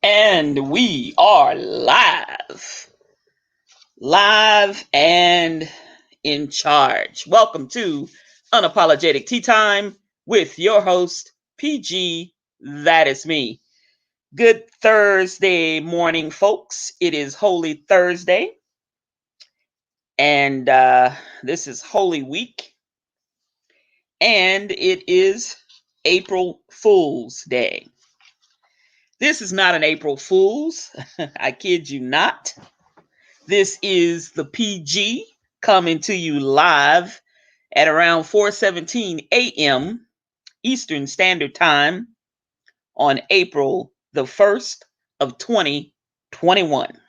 And we are live and in charge. Welcome to Unapologetic Tea Time with your host, PG. That is me. Good Thursday morning, folks. It is Holy Thursday, and this is Holy Week, and it is April Fool's Day. This is not an April Fool's. I kid you not. This is the PG coming to you live at around 4:17 a.m. Eastern Standard Time on April the 1st of 2021.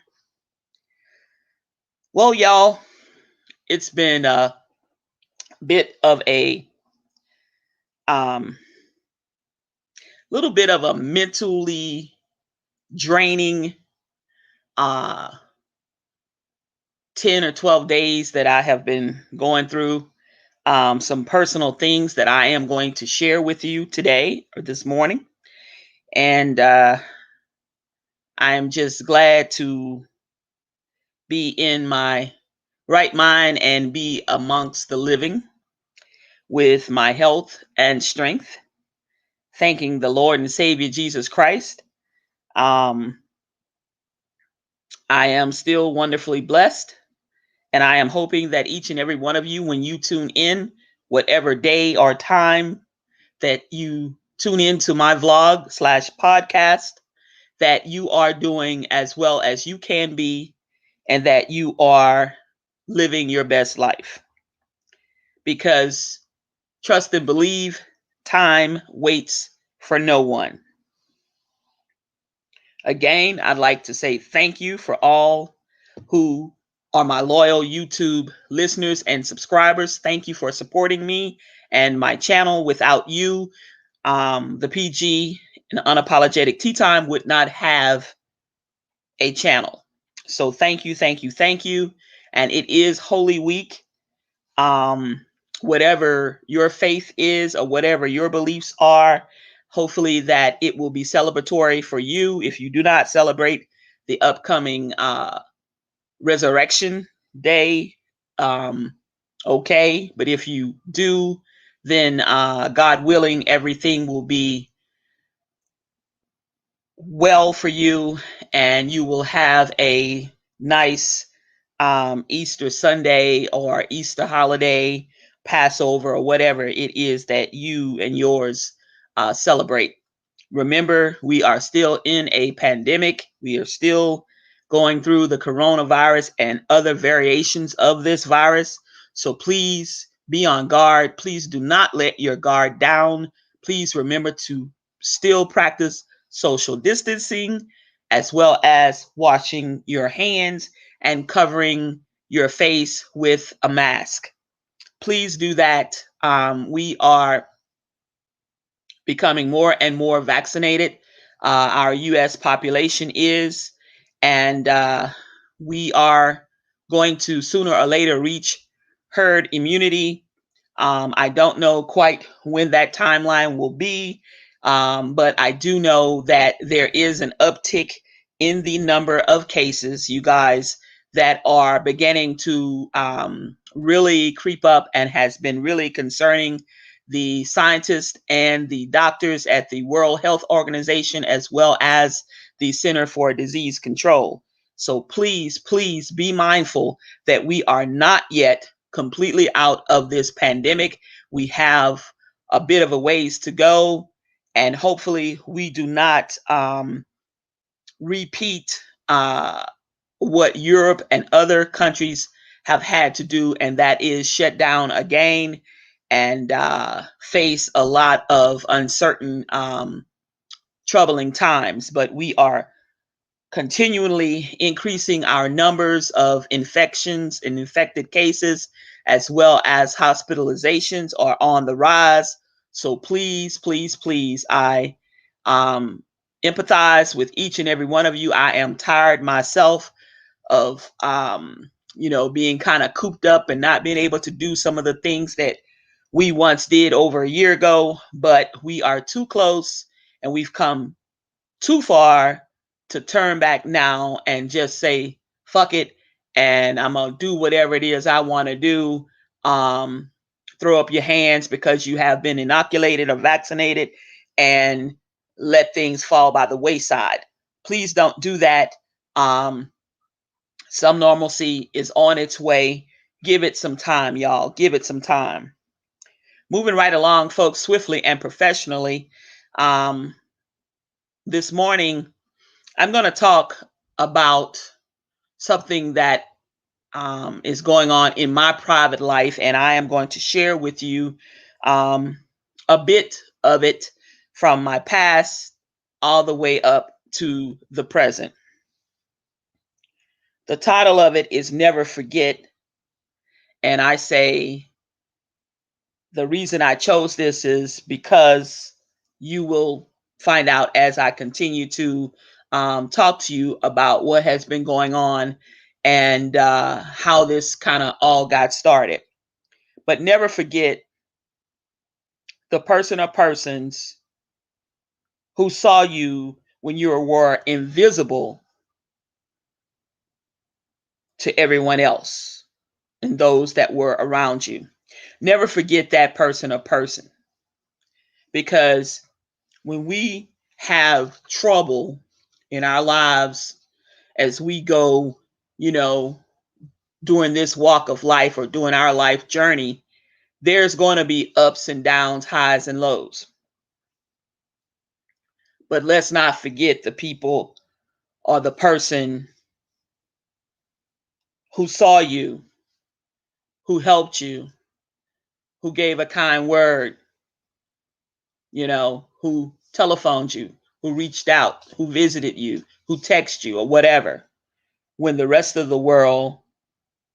Well, y'all, it's been a bit of a little bit of a mentally draining 10 or 12 days that I have been going through. Some personal things that I am going to share with you today or this morning. And I am just glad to be in my right mind and be amongst the living with my health and strength. Thanking the Lord and Savior Jesus Christ. I am still wonderfully blessed. And I am hoping that each and every one of you, when you tune in, whatever day or time that you tune into my vlog/podcast, that you are doing as well as you can be, and that you are living your best life. Because trust and believe, time waits for no one. Again, I'd like to say thank you for all who are my loyal YouTube listeners and subscribers. Thank you for supporting me and my channel. Without you, the PG and Unapologetic Tea Time would not have a channel. So thank you, thank you, thank you. And it is Holy Week. Whatever your faith is or whatever your beliefs are, hopefully that it will be celebratory for you. If you do not celebrate the upcoming Resurrection Day, okay. But if you do, then God willing, everything will be well for you, and you will have a nice Easter Sunday or Easter holiday, Passover, or whatever it is that you and yours celebrate. Remember, we are still in a pandemic. We are still going through the coronavirus and other variations of this virus. So please be on guard. Please do not let your guard down. Please remember to still practice social distancing, as well as washing your hands and covering your face with a mask. Please do that. We are becoming more and more vaccinated. Our U.S. population is, and we are going to sooner or later reach herd immunity. I don't know quite when that timeline will be, but I do know that there is an uptick in the number of cases, you guys, that are beginning to really creep up and has been really concerning the scientists and the doctors at the World Health Organization, as well as the Center for Disease Control. So please, please be mindful that we are not yet completely out of this pandemic. We have a bit of a ways to go, and hopefully we do not repeat what Europe and other countries have had to do, and that is shut down again and face a lot of uncertain, troubling times. But we are continually increasing our numbers of infections and infected cases, as well as hospitalizations are on the rise. So please, please, please, I empathize with each and every one of you. I am tired myself of, being kind of cooped up and not being able to do some of the things that we once did over a year ago, but we are too close and we've come too far to turn back now and just say, fuck it, and I'm going to do whatever it is I want to do. Throw up your hands because you have been inoculated or vaccinated and let things fall by the wayside. Please don't do that. Some normalcy is on its way. Give it some time, y'all. Give it some time. Moving right along, folks, swiftly and professionally. This morning, I'm going to talk about something that is going on in my private life, and I am going to share with you a bit of it from my past all the way up to the present. The title of it is Never Forget, and I say the reason I chose this is because you will find out as I continue to talk to you about what has been going on and how this kind of all got started. But never forget the person or persons who saw you when you were invisible to everyone else and those that were around you. Never forget that person or person, because when we have trouble in our lives as we go, during this walk of life or during our life journey, there's going to be ups and downs, highs and lows. But let's not forget the people or the person who saw you, who helped you, who gave a kind word, who telephoned you, who reached out, who visited you, who texted you or whatever, when the rest of the world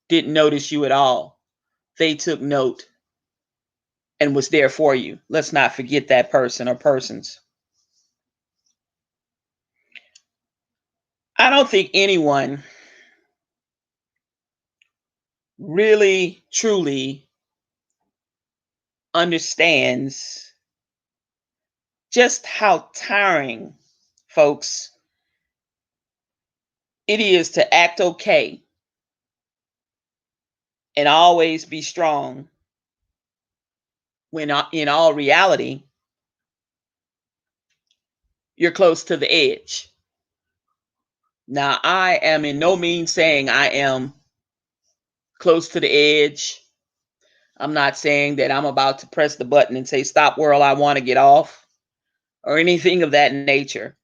didn't notice you at all. They took note and was there for you. Let's not forget that person or persons. I don't think anyone really, truly understands just how tiring, folks, it is to act okay and always be strong when in all reality, you're close to the edge. Now, I am in no means saying I am close to the edge. I'm not saying that I'm about to press the button and say, stop world, I want to get off, or anything of that nature.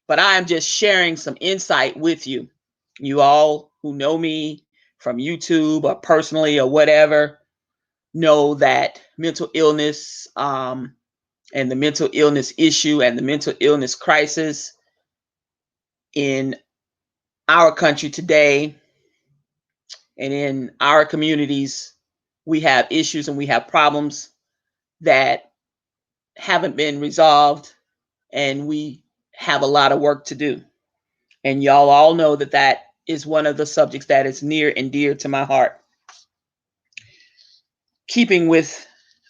But I am just sharing some insight with you. You all who know me from YouTube or personally or whatever know that mental illness and the mental illness issue and the mental illness crisis in our country today and in our communities, we have issues and we have problems that haven't been resolved, and we have a lot of work to do. And y'all all know that that is one of the subjects that is near and dear to my heart. Keeping with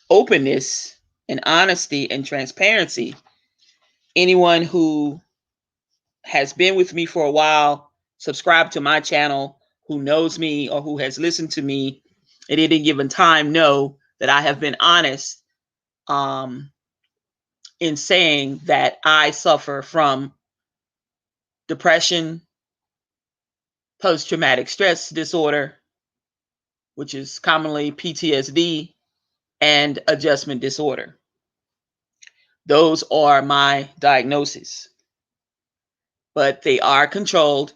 openness and honesty and transparency, anyone who has been with me for a while, subscribed to my channel, who knows me or who has listened to me at any given time, know that I have been honest in saying that I suffer from depression, post-traumatic stress disorder, which is commonly PTSD, and adjustment disorder. Those are my diagnoses, but they are controlled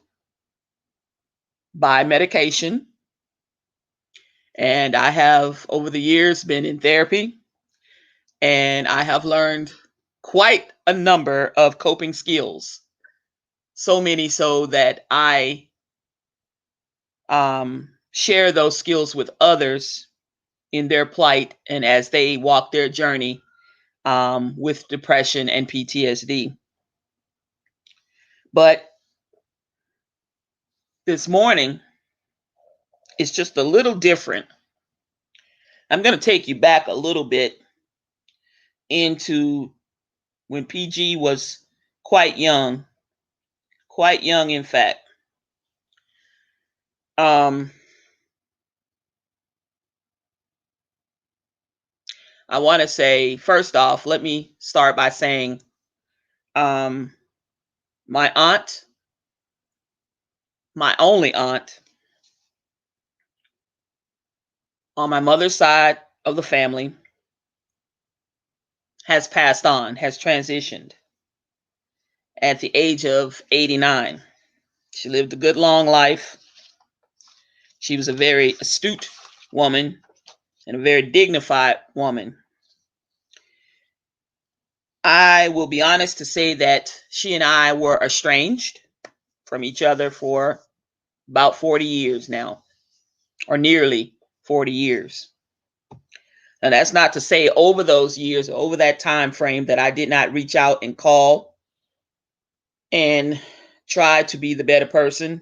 by medication. And I have, over the years, been in therapy, and I have learned quite a number of coping skills. So many so that I share those skills with others in their plight and as they walk their journey with depression and PTSD. But this morning, it's just a little different. I'm going to take you back a little bit into when PG was quite young. quite young, in fact. Um, I want to say, first off, let me start by saying um, my aunt, my only aunt on my mother's side of the family, has passed on, has transitioned at the age of 89. She lived a good long life. She was a very astute woman and a very dignified woman. I will be honest to say that she and I were estranged from each other for about 40 years now, or nearly 40 years. Now, that's not to say over those years, over that time frame, that I did not reach out and call and try to be the better person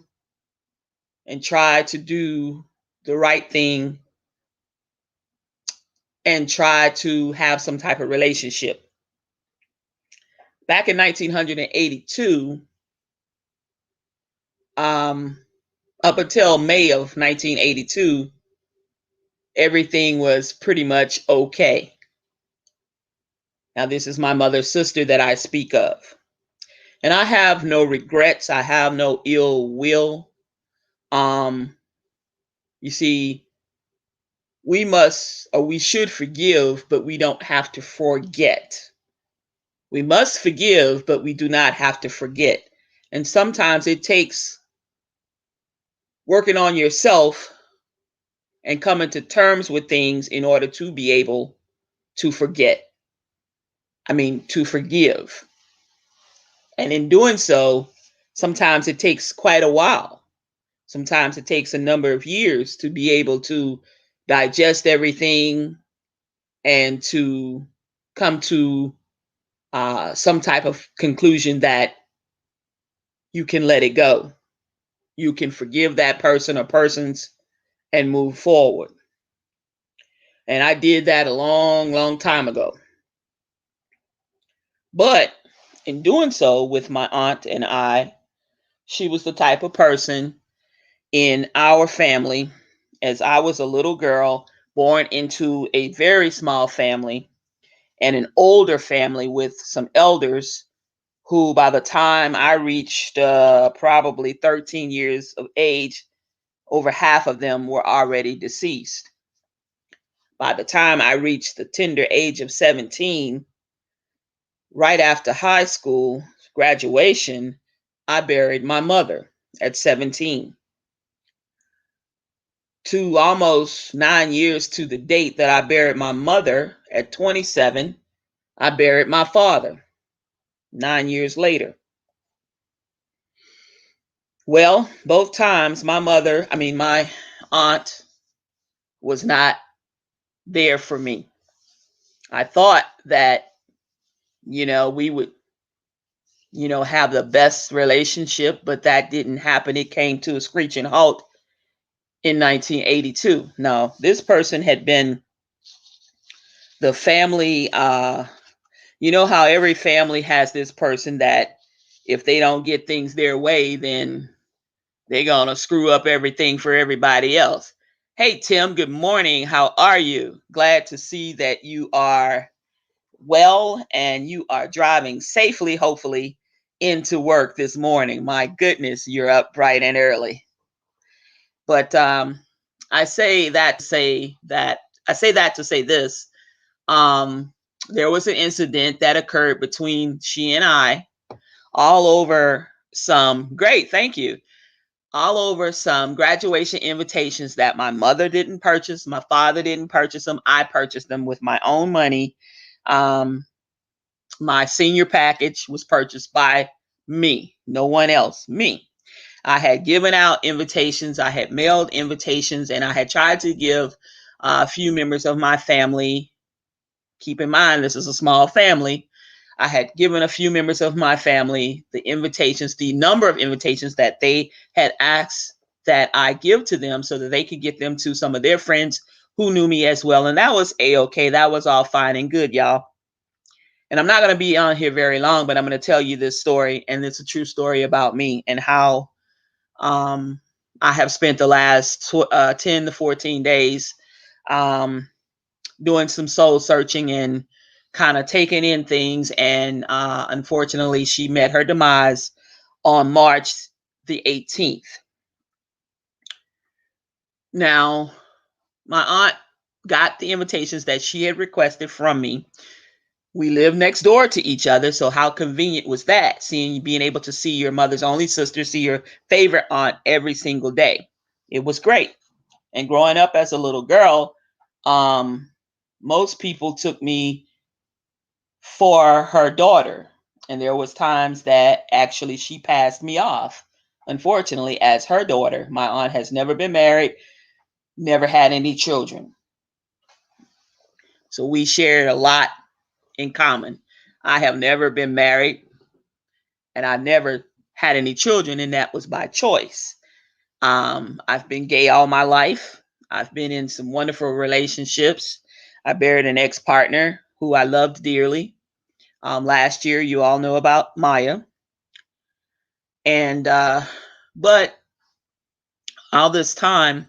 and try to do the right thing and try to have some type of relationship. Back in 1982, up until May of 1982, everything was pretty much okay. Now, this is my mother's sister that I speak of. And I have no regrets. I have no ill will. You see, we must, or we should forgive, but we don't have to forget. We must forgive, but we do not have to forget. And sometimes it takes working on yourself and coming to terms with things in order to be able to forget. To forgive. And in doing so, sometimes it takes quite a while. Sometimes it takes a number of years to be able to digest everything and to come to some type of conclusion that you can let it go. You can forgive that person or persons and move forward. And I did that a long, long time ago. But in doing so with my aunt and I, she was the type of person in our family, as I was a little girl born into a very small family and an older family with some elders who, by the time I reached probably 13 years of age, over half of them were already deceased. By the time I reached the tender age of 17, right after high school graduation, I buried my mother at 17. To almost 9 years to the date that I buried my mother at 27, I buried my father 9 years later. Well, both times my aunt was not there for me. I thought that, we would, have the best relationship, but that didn't happen. It came to a screeching halt in 1982. Now, this person had been the family, you know how every family has this person that if they don't get things their way, then they're going to screw up everything for everybody else. Hey, Tim, good morning. How are you? Glad to see that you are well and you are driving safely, hopefully, into work this morning. My goodness, you're up bright and early. But I say that to say this. There was an incident that occurred between she and I all over some all over some graduation invitations that my mother didn't purchase, my father didn't purchase them. I purchased them with my own money. My senior package was purchased by me, no one else, me. I had given out invitations, I had mailed invitations, and I had tried to give a few members of my family. Keep in mind, this is a small family. I had given a few members of my family the invitations, the number of invitations that they had asked that I give to them so that they could get them to some of their friends who knew me as well. And that was A-okay. That was all fine and good, y'all. And I'm not going to be on here very long, but I'm going to tell you this story, and it's a true story about me and how I have spent the last 10 to 14 days um, doing some soul searching and kind of taking in things. And unfortunately, she met her demise on March the 18th. Now, my aunt got the invitations that she had requested from me. We live next door to each other, so how convenient was that? Being able to see your mother's only sister, see your favorite aunt every single day. It was great. And growing up as a little girl, most people took me for her daughter, and there was times that actually she passed me off, unfortunately, as her daughter. My aunt has never been married, never had any children, so we shared a lot in common. I have never been married, and I never had any children, and that was by choice. I've been gay all my life. I've been in some wonderful relationships. I buried an ex-partner who I loved dearly. Last year, you all know about Maya. And but all this time,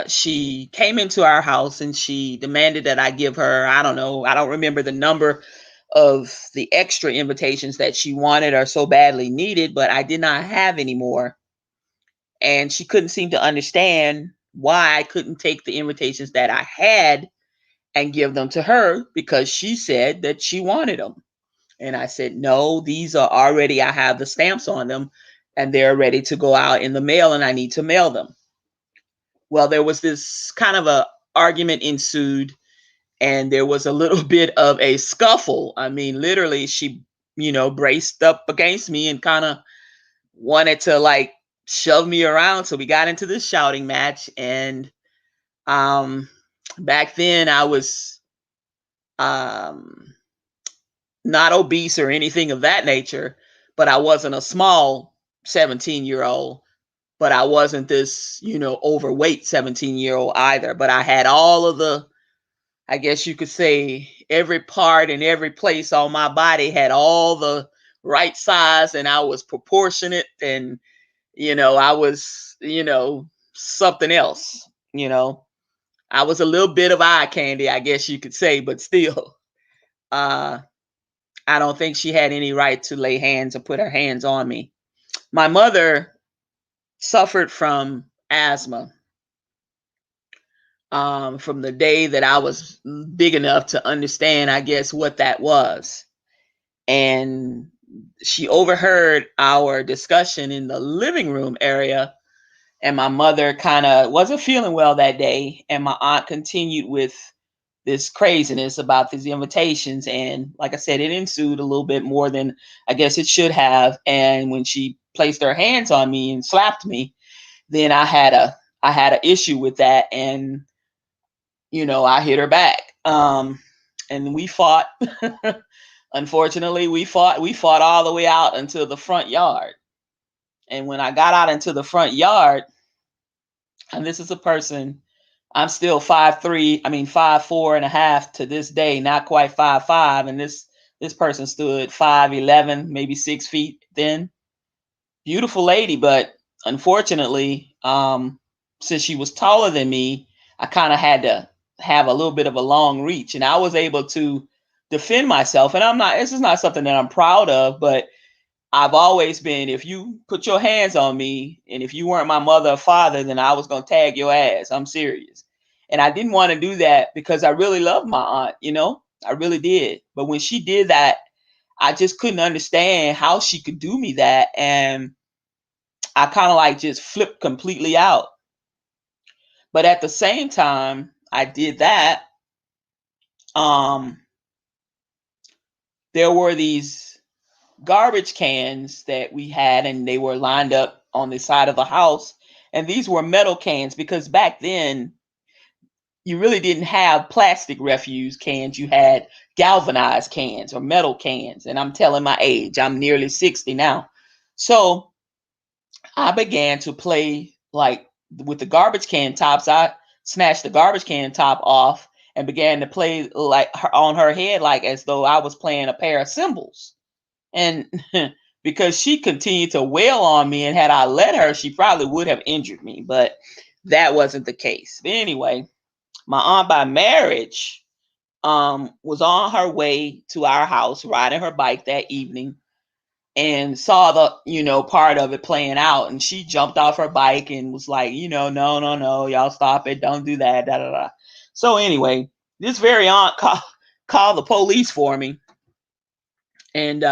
she came into our house and she demanded that I give her, I don't know, I don't remember the number of the extra invitations that she wanted or so badly needed, but I did not have any more. And she couldn't seem to understand why I couldn't take the invitations that I had and give them to her, because she said that she wanted them. And I said, no, these are already, I have the stamps on them and they're ready to go out in the mail and I need to mail them. Well, there was this kind of a argument ensued, and there was a little bit of a scuffle. I mean, literally, she, braced up against me and kind of wanted to like shove me around. So we got into this shouting match. And back then I was um, not obese or anything of that nature, but I wasn't a small 17-year-old, but I wasn't this, overweight 17-year-old either. But I had all of the, I guess you could say, every part and every place on my body had all the right size, and I was proportionate, and I was, something else. I was a little bit of eye candy, I guess you could say, but still, I don't think she had any right to lay hands or put her hands on me. My mother suffered from asthma from the day that I was big enough to understand, I guess, what that was. And she overheard our discussion in the living room area, and my mother kind of wasn't feeling well that day, and my aunt continued with this craziness about these invitations. And like I said, it ensued a little bit more than I guess it should have. And when she placed her hands on me and slapped me, then I had an issue with that, and I hit her back. And we fought. Unfortunately, we fought all the way out into the front yard. And when I got out into the front yard, and this is a person, I'm still 5'3", I mean 5'4" and a half to this day, not quite 5'5", and this person stood 5'11", maybe 6 feet then. Beautiful lady, but unfortunately, since she was taller than me, I kind of had to have a little bit of a long reach, and I was able to defend myself. And this is not something that I'm proud of, but I've always been, if you put your hands on me and if you weren't my mother or father, then I was going to tag your ass. I'm serious. And I didn't want to do that because I really loved my aunt, I really did. But when she did that, I just couldn't understand how she could do me that. And I kind of like just flipped completely out. But at the same time I did that, um, there were these garbage cans that we had, and they were lined up on the side of the house. And these were metal cans, because back then you really didn't have plastic refuse cans. You had galvanized cans or metal cans. And I'm telling my age, I'm nearly 60 now. So I began to play like with the garbage can tops. I smashed the garbage can top off and began to play like her on her head, like as though I was playing a pair of cymbals. And because she continued to wail on me, and had I let her, she probably would have injured me, but that wasn't the case. But anyway, my aunt by marriage was on her way to our house riding her bike that evening, and saw the part of it playing out, and she jumped off her bike and was like, no, no, no, y'all stop it, don't do that, da da da. So anyway, this very aunt called the police for me. And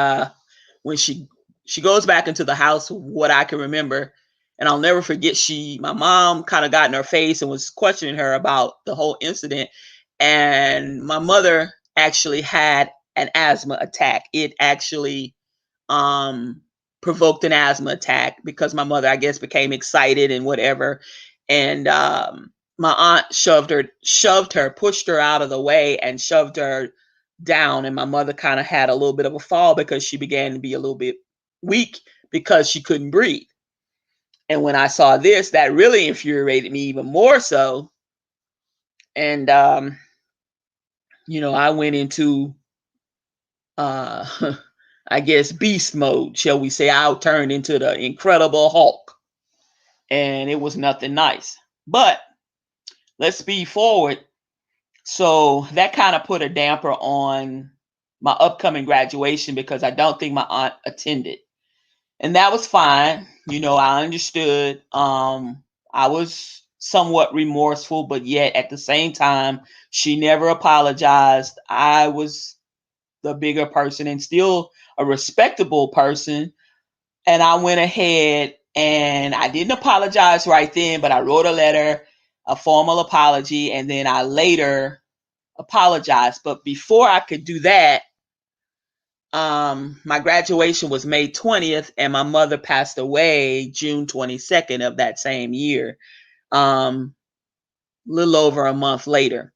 when she goes back into the house, what I can remember, and I'll never forget, my mom kind of got in her face and was questioning her about the whole incident. And my mother actually had an asthma attack. It actually um provoked an asthma attack because my mother, I guess, became excited and whatever. And my aunt shoved her, pushed her out of the way and shoved her down. And my mother kind of had a little bit of a fall because she began to be a little bit weak because she couldn't breathe. And when I saw this, that really infuriated me even more so. And I went into I guess beast mode, shall we say. I turned into the Incredible Hulk, and it was nothing nice. But let's speed forward. So that kind of put a damper on my upcoming graduation because I don't think my aunt attended. And that was fine. I understood. I was somewhat remorseful, but yet at the same time, she never apologized. I was the bigger person and still a respectable person. And I went ahead and I didn't apologize right then, but I wrote a letter, a formal apology, and then I later apologized. But before I could do that, my graduation was May 20th, and my mother passed away June 22nd of that same year, a little over a month later.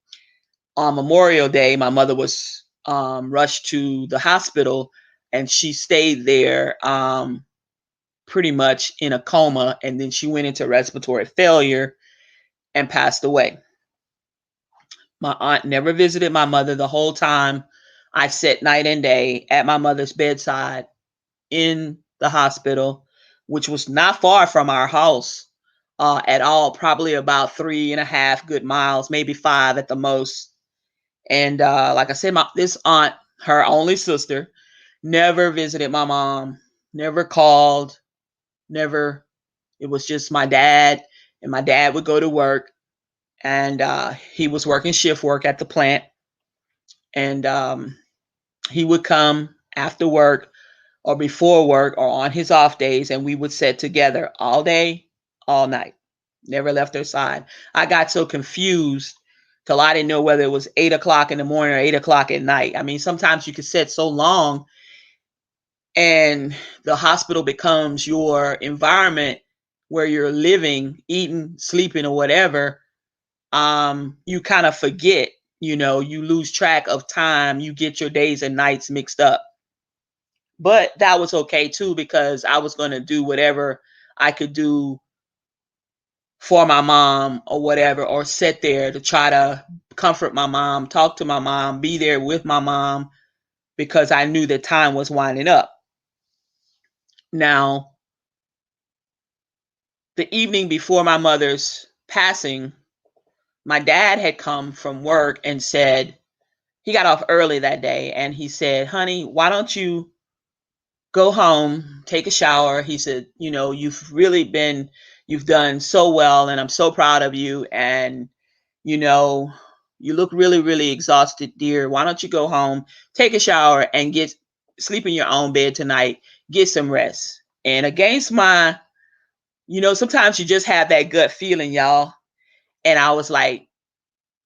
On Memorial Day, my mother was rushed to the hospital, and she stayed there pretty much in a coma, and then she went into respiratory failure and passed away. My aunt never visited my mother the whole time. I sat night and day at my mother's bedside in the hospital, which was not far from our house at all, probably about 3.5 good miles, maybe 5 at the most. And like I said, this aunt, her only sister, never visited my mom, never called, never. It was just my dad, and my dad would go to work, and he was working shift work at the plant. And he would come after work or before work or on his off days, and we would sit together all day, all night. Never left their side. I got so confused till I didn't know whether it was 8 o'clock in the morning or 8 o'clock at night. I mean, sometimes you could sit so long, and the hospital becomes your environment where you're living, eating, sleeping, or whatever. You kind of forget, you lose track of time. You get your days and nights mixed up. But that was okay too, because I was going to do whatever I could do for my mom or whatever, or sit there to try to comfort my mom, talk to my mom, be there with my mom, because I knew that time was winding up. Now, the evening before my mother's passing, my dad had come from work and said, he got off early that day, and he said, honey, why don't you go home, take a shower? He said, you've done so well, and I'm so proud of you. And, you look really, really exhausted, dear. Why don't you go home, take a shower, and sleep in your own bed tonight, get some rest. And against my, sometimes you just have that gut feeling, y'all. And I was like,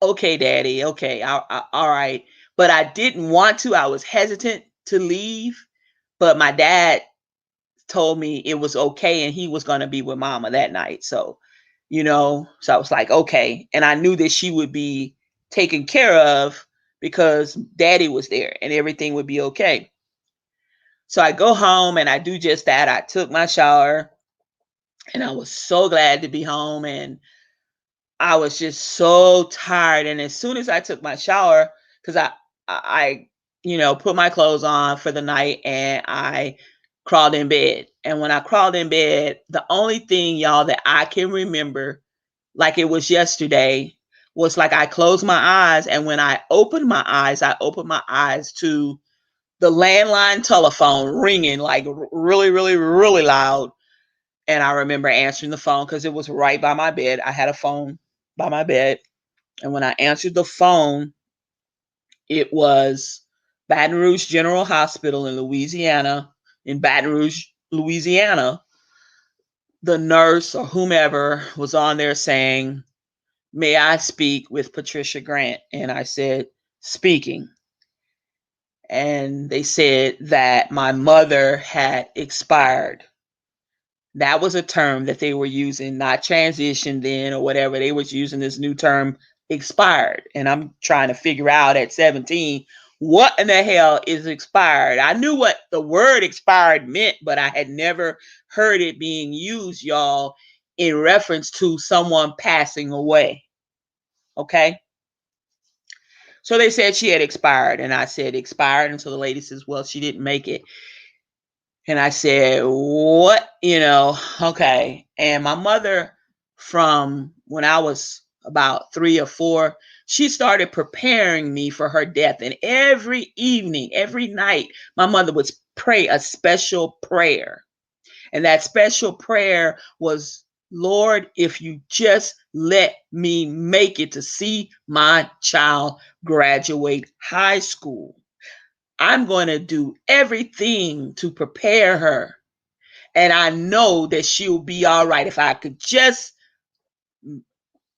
okay, daddy, okay, all right. But I didn't want to. I was hesitant to leave. But my dad told me it was okay, and he was going to be with mama that night. So, so I was like, okay. And I knew that she would be taken care of because daddy was there and everything would be okay. So I go home and I do just that. I took my shower, and I was so glad to be home. And I was just so tired. And as soon as I took my shower, because I, put my clothes on for the night and I crawled in bed. And when I crawled in bed, the only thing, y'all, that I can remember, like it was yesterday, was like I closed my eyes. And when I opened my eyes to the landline telephone ringing like really, really, really loud. And I remember answering the phone because it was right by my bed. I had a phone by my bed. And when I answered the phone, it was Baton Rouge General Hospital in Louisiana, in Baton Rouge, Louisiana. The nurse or whomever was on there saying, "May I speak with Patricia Grant?" And I said, "Speaking." And they said that my mother had expired. That was a term that they were using, not transition then or whatever. They was using this new term, expired. And I'm trying to figure out at 17, what in the hell is expired? I knew what the word expired meant, but I had never heard it being used, y'all, in reference to someone passing away. Okay. So they said she had expired. And I said, expired? And so the lady says, well, she didn't make it. And I said, what? Okay. And my mother, from when I was about 3 or 4, she started preparing me for her death. And every evening, every night, my mother would pray a special prayer. And that special prayer was, Lord, if you just let me make it to see my child graduate high school, I'm going to do everything to prepare her. And I know that she'll be all right if I could just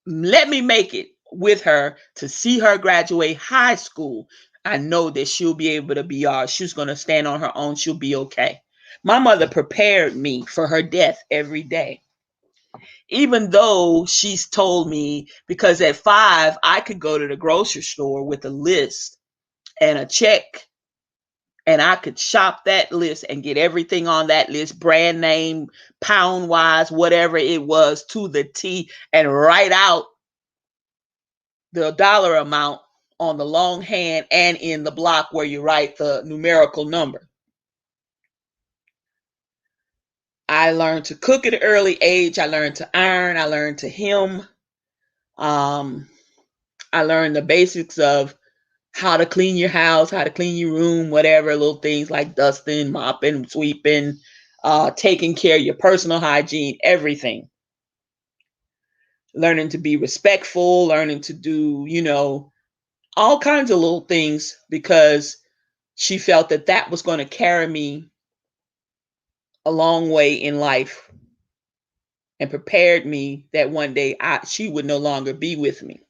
let me make it with her to see her graduate high school. I know that she'll be able to be all right. She's going to stand on her own. She'll be okay. My mother prepared me for her death every day. Even though she's told me, because at 5, I could go to the grocery store with a list and a check, and I could shop that list and get everything on that list, brand name, pound wise, whatever it was, to the T, and write out the dollar amount on the long hand and in the block where you write the numerical number. I learned to cook at an early age. I learned to iron. I learned to hem. I learned the basics of how to clean your house, how to clean your room, whatever, little things like dusting, mopping, sweeping, taking care of your personal hygiene, everything. Learning to be respectful, learning to do, all kinds of little things, because she felt that that was going to carry me a long way in life and prepared me that one day she would no longer be with me.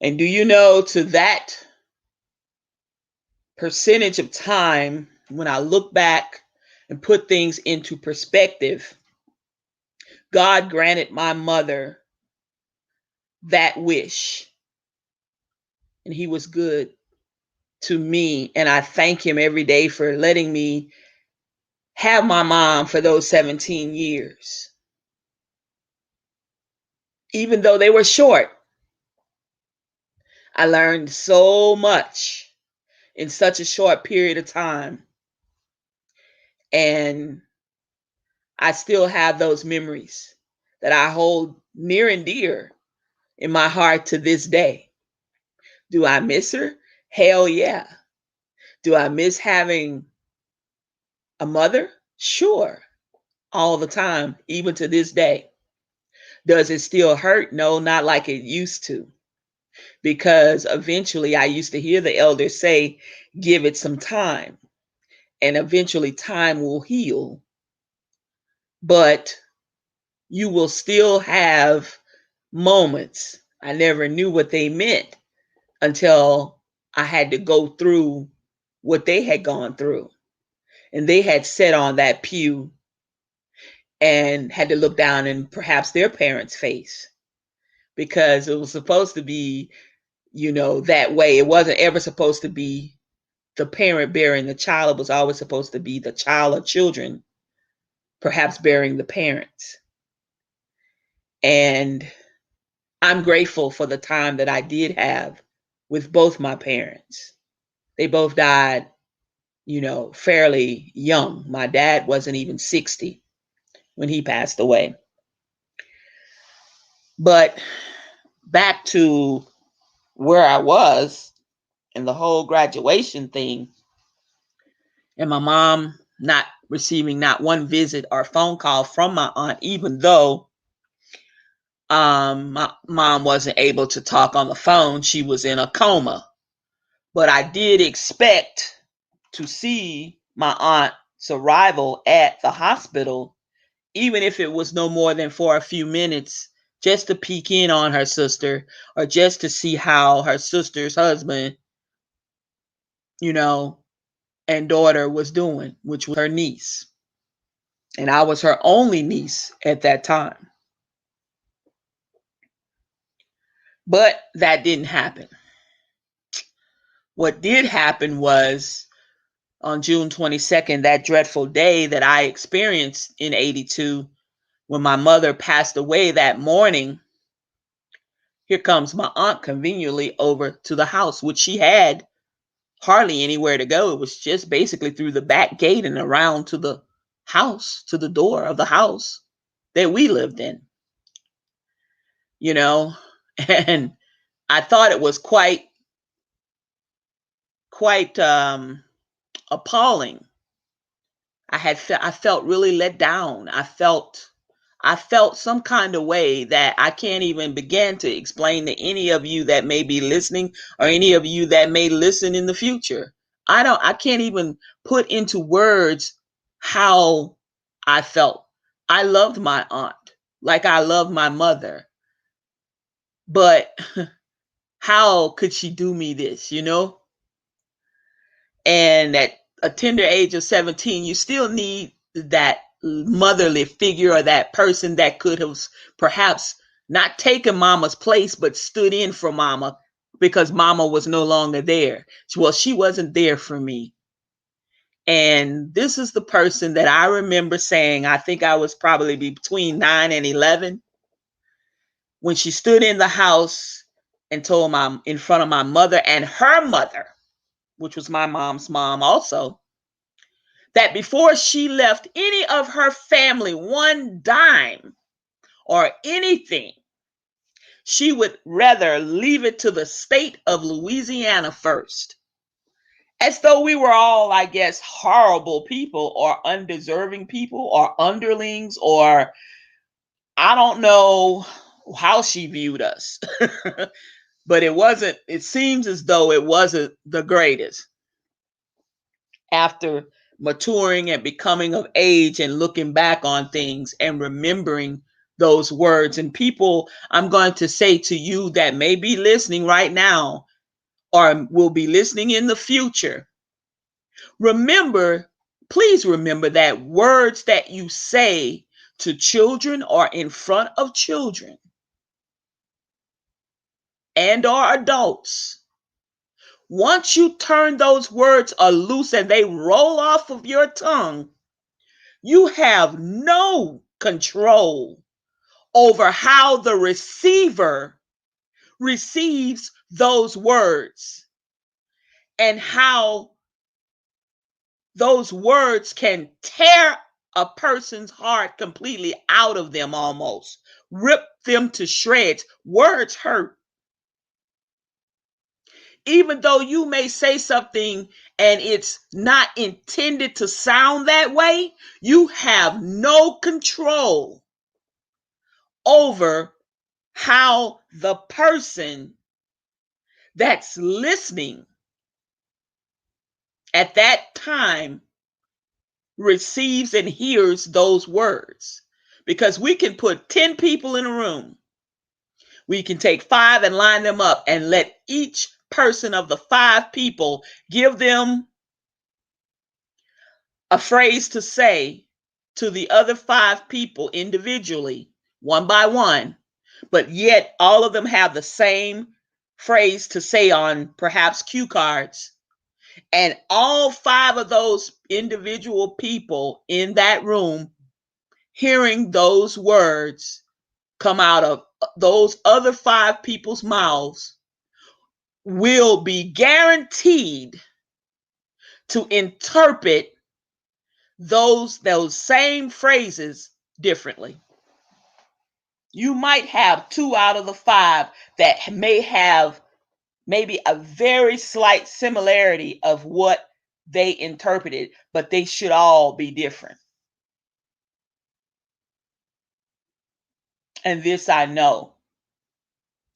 And do you know, to that percentage of time, when I look back and put things into perspective, God granted my mother that wish. And he was good to me. And I thank him every day for letting me have my mom for those 17 years. Even though they were short, I learned so much in such a short period of time. And I still have those memories that I hold near and dear in my heart to this day. Do I miss her? Hell yeah. Do I miss having a mother? Sure. All the time, even to this day. Does it still hurt? No, not like it used to. Because eventually I used to hear the elders say, give it some time. And eventually time will heal. But you will still have moments. I never knew what they meant until I had to go through what they had gone through. And they had sat on that pew and had to look down in perhaps their parents' face, because it was supposed to be, that way. It wasn't ever supposed to be the parent bearing the child. It was always supposed to be the child or children perhaps bearing the parents. And I'm grateful for the time that I did have with both my parents. They both died, fairly young. My dad wasn't even 60 when he passed away. But back to where I was and the whole graduation thing, and my mom not receiving not one visit or phone call from my aunt, even though my mom wasn't able to talk on the phone. She was in a coma. But I did expect to see my aunt's arrival at the hospital, even if it was no more than for a few minutes, just to peek in on her sister or just to see how her sister's husband, and daughter was doing, which was her niece. And I was her only niece at that time. But that didn't happen. What did happen was on June 22nd, that dreadful day that I experienced in 82, when my mother passed away that morning, here comes my aunt conveniently over to the house, which she had hardly anywhere to go. It was just basically through the back gate and around to the house, to the door of the house that we lived in, and I thought it was quite appalling. I felt really let down. I felt some kind of way that I can't even begin to explain to any of you that may be listening or any of you that may listen in the future. I can't even put into words how I felt. I loved my aunt like I loved my mother. But how could she do me this, And at a tender age of 17, you still need that motherly figure or that person that could have perhaps not taken mama's place, but stood in for mama because mama was no longer there. Well, she wasn't there for me. And this is the person that I remember saying, I think I was probably between 9 and 11, when she stood in the house and told in front of my mother and her mother, which was my mom's mom also, that before she left any of her family one dime or anything, she would rather leave it to the state of Louisiana first. As though we were all, I guess, horrible people or undeserving people or underlings, or I don't know how she viewed us. But it seems as though it wasn't the greatest. After maturing and becoming of age and looking back on things and remembering those words, and people, I'm going to say to you that may be listening right now or will be listening in the future, please remember that words that you say to children or in front of children and or adults, once you turn those words loose and they roll off of your tongue, you have no control over how the receiver receives those words and how those words can tear a person's heart completely out of them, almost rip them to shreds. Words hurt. Even though you may say something and it's not intended to sound that way, you have no control over how the person that's listening at that time receives and hears those words. Because we can put 10 people in a room. We can take 5 and line them up and let each person of the 5 people give them a phrase to say to the other 5 people individually, one by one, but yet all of them have the same phrase to say on perhaps cue cards. And all 5 of those individual people in that room hearing those words come out of those other 5 people's mouths will be guaranteed to interpret those same phrases differently. You might have 2 out of the 5 that may have maybe a very slight similarity of what they interpreted, but they should all be different. And this I know,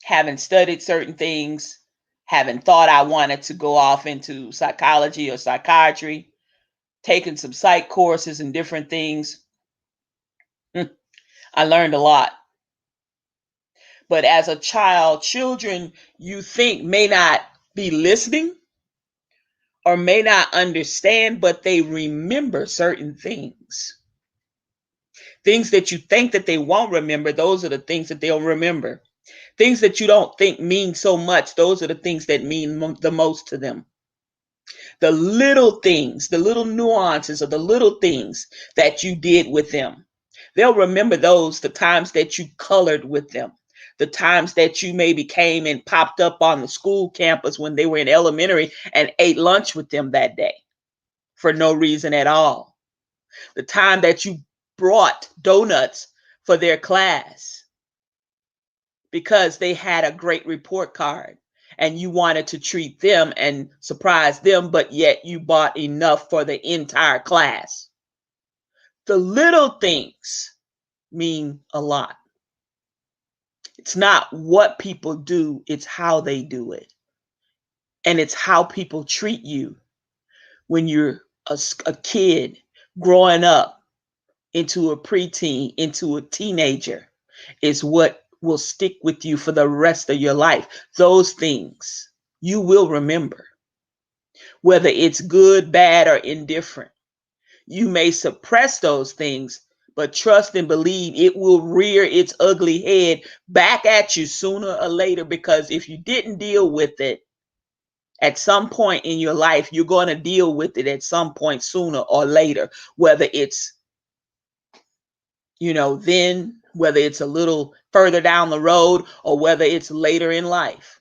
having studied certain things, having thought I wanted to go off into psychology or psychiatry, taking some psych courses and different things. I learned a lot. But as a child, children you think may not be listening or may not understand, but they remember certain things. Things that you think that they won't remember, those are the things that they'll remember. Things that you don't think mean so much, those are the things that mean the most to them. The little things, the little nuances of the little things that you did with them. They'll remember those, the times that you colored with them, the times that you maybe came and popped up on the school campus when they were in elementary and ate lunch with them that day for no reason at all. The time that you brought donuts for their class because they had a great report card and you wanted to treat them and surprise them, but yet you bought enough for the entire class. The little things mean a lot. It's not what people do, it's how they do it. And it's how people treat you when you're a kid growing up into a preteen, into a teenager, is what will stick with you for the rest of your life. Those things you will remember, whether it's good, bad, or indifferent. You may suppress those things, but trust and believe it will rear its ugly head back at you sooner or later, because if you didn't deal with it at some point in your life, you're going to deal with it at some point sooner or later, whether it's, then, whether it's a little further down the road or whether it's later in life.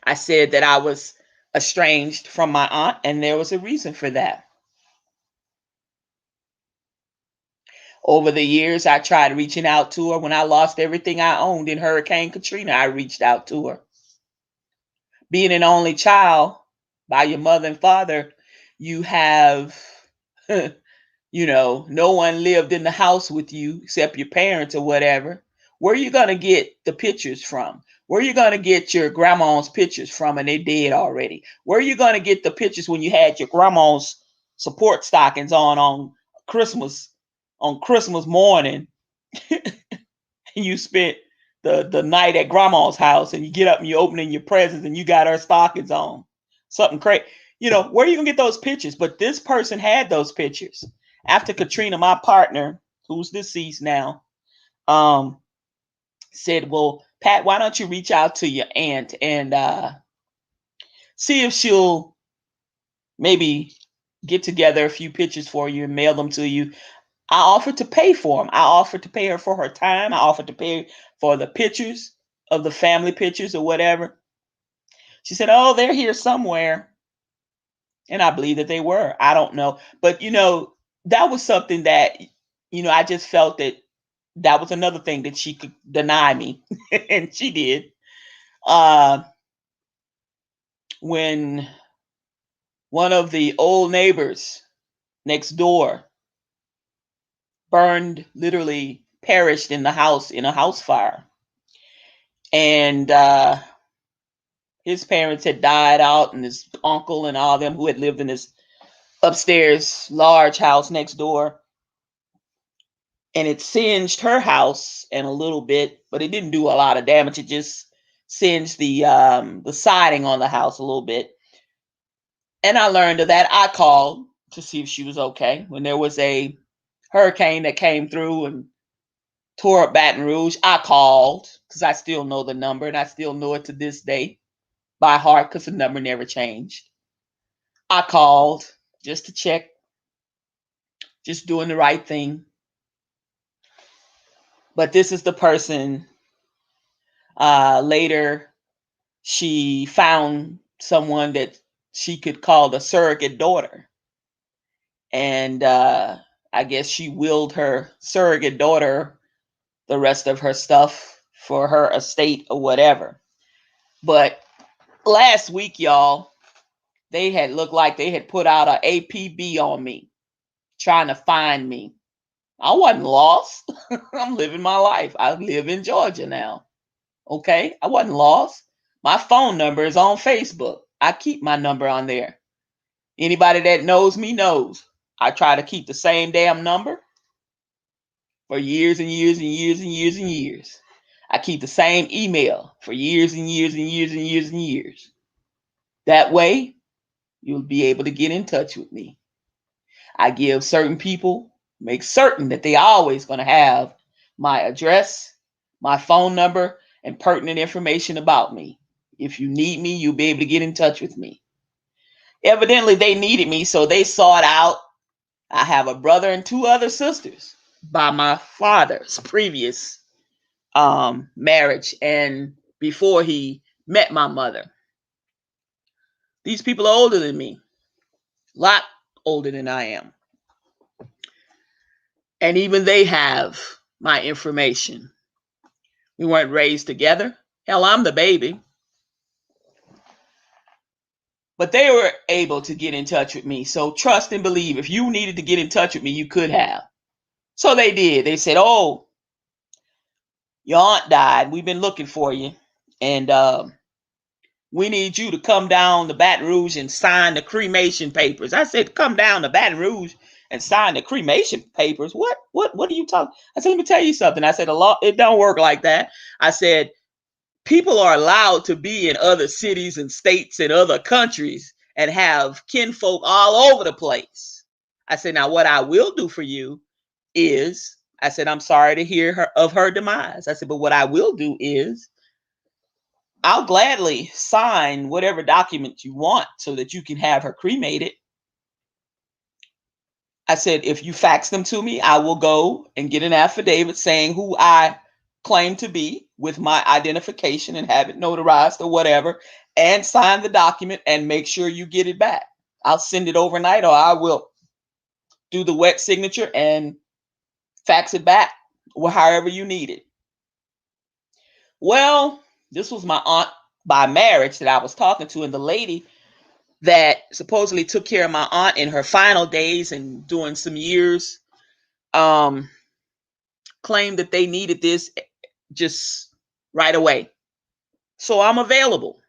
I said that I was estranged from my aunt, and there was a reason for that. Over the years, I tried reaching out to her. When I lost everything I owned in Hurricane Katrina, I reached out to her. Being an only child by your mother and father, you have, no one lived in the house with you except your parents or whatever. Where are you going to get the pictures from? Where are you going to get your grandma's pictures from, and they dead already? Where are you going to get the pictures when you had your grandma's support stockings on Christmas morning? You spent the night at grandma's house, and you get up and you're opening your presents and you got her stockings on. Something crazy. Where are you going to get those pictures? But this person had those pictures. After Katrina, my partner, who's deceased now, said, well, Pat, why don't you reach out to your aunt and see if she'll maybe get together a few pictures for you and mail them to you. I offered to pay for them. I offered to pay her for her time. I offered to pay for the pictures of the family pictures or whatever. She said, oh, they're here somewhere. And I believe that they were. I don't know. But, that was something that, I just felt that was another thing that she could deny me. And she did. When one of the old neighbors next door literally perished in a house fire. And his parents had died out, and his uncle and all them who had lived in this upstairs large house next door. And it singed her house and a little bit, but it didn't do a lot of damage. It just singed the siding on the house a little bit. And I learned of that. I called to see if she was okay. When there was a hurricane that came through and tore up Baton Rouge, I called because I still know the number, and I still know it to this day by heart because the number never changed. I called just to check, just doing the right thing. But this is the person. Later, she found someone that she could call the surrogate daughter. And I guess she willed her surrogate daughter the rest of her stuff for her estate or whatever. But last week, y'all, they had looked like they had put out an APB on me, trying to find me. I wasn't lost. I'm living my life. I live in Georgia now. Okay? I wasn't lost. My phone number is on Facebook. I keep my number on there. Anybody that knows me knows. I try to keep the same damn number for years and years and years and years and years. I keep the same email for years and years and years and years and years. That way, you'll be able to get in touch with me. I give certain people, make certain that they always going to have my address, my phone number, and pertinent information about me. If you need me, you'll be able to get in touch with me. Evidently, they needed me, so they sought out. I have a brother and two other sisters by my father's previous marriage and before he met my mother. These people are older than me, a lot older than I am. And even they have my information. We weren't raised together. Hell, I'm the baby. But they were able to get in touch with me. So trust and believe. If you needed to get in touch with me, you could have. So they did. They said, oh, your aunt died. We've been looking for you. And we need you to come down to Baton Rouge and sign the cremation papers. I said, come down to Baton Rouge and sign the cremation papers. What are you talking? I said, let me tell you something. I said, it don't work like that. I said, people are allowed to be in other cities and states and other countries and have kinfolk all over the place. I said, now what I will do for you is, I said, I'm sorry to hear of her demise. I said, but what I will do is, I'll gladly sign whatever document you want so that you can have her cremated. I said, if you fax them to me, I will go and get an affidavit saying who I claim to be with my identification and have it notarized or whatever, and sign the document and make sure you get it back. I'll send it overnight, or I will do the wet signature and fax it back, or however you need it. Well, this was my aunt by marriage that I was talking to, and the lady that supposedly took care of my aunt in her final days and during some years claimed that they needed this just right away. So I'm available.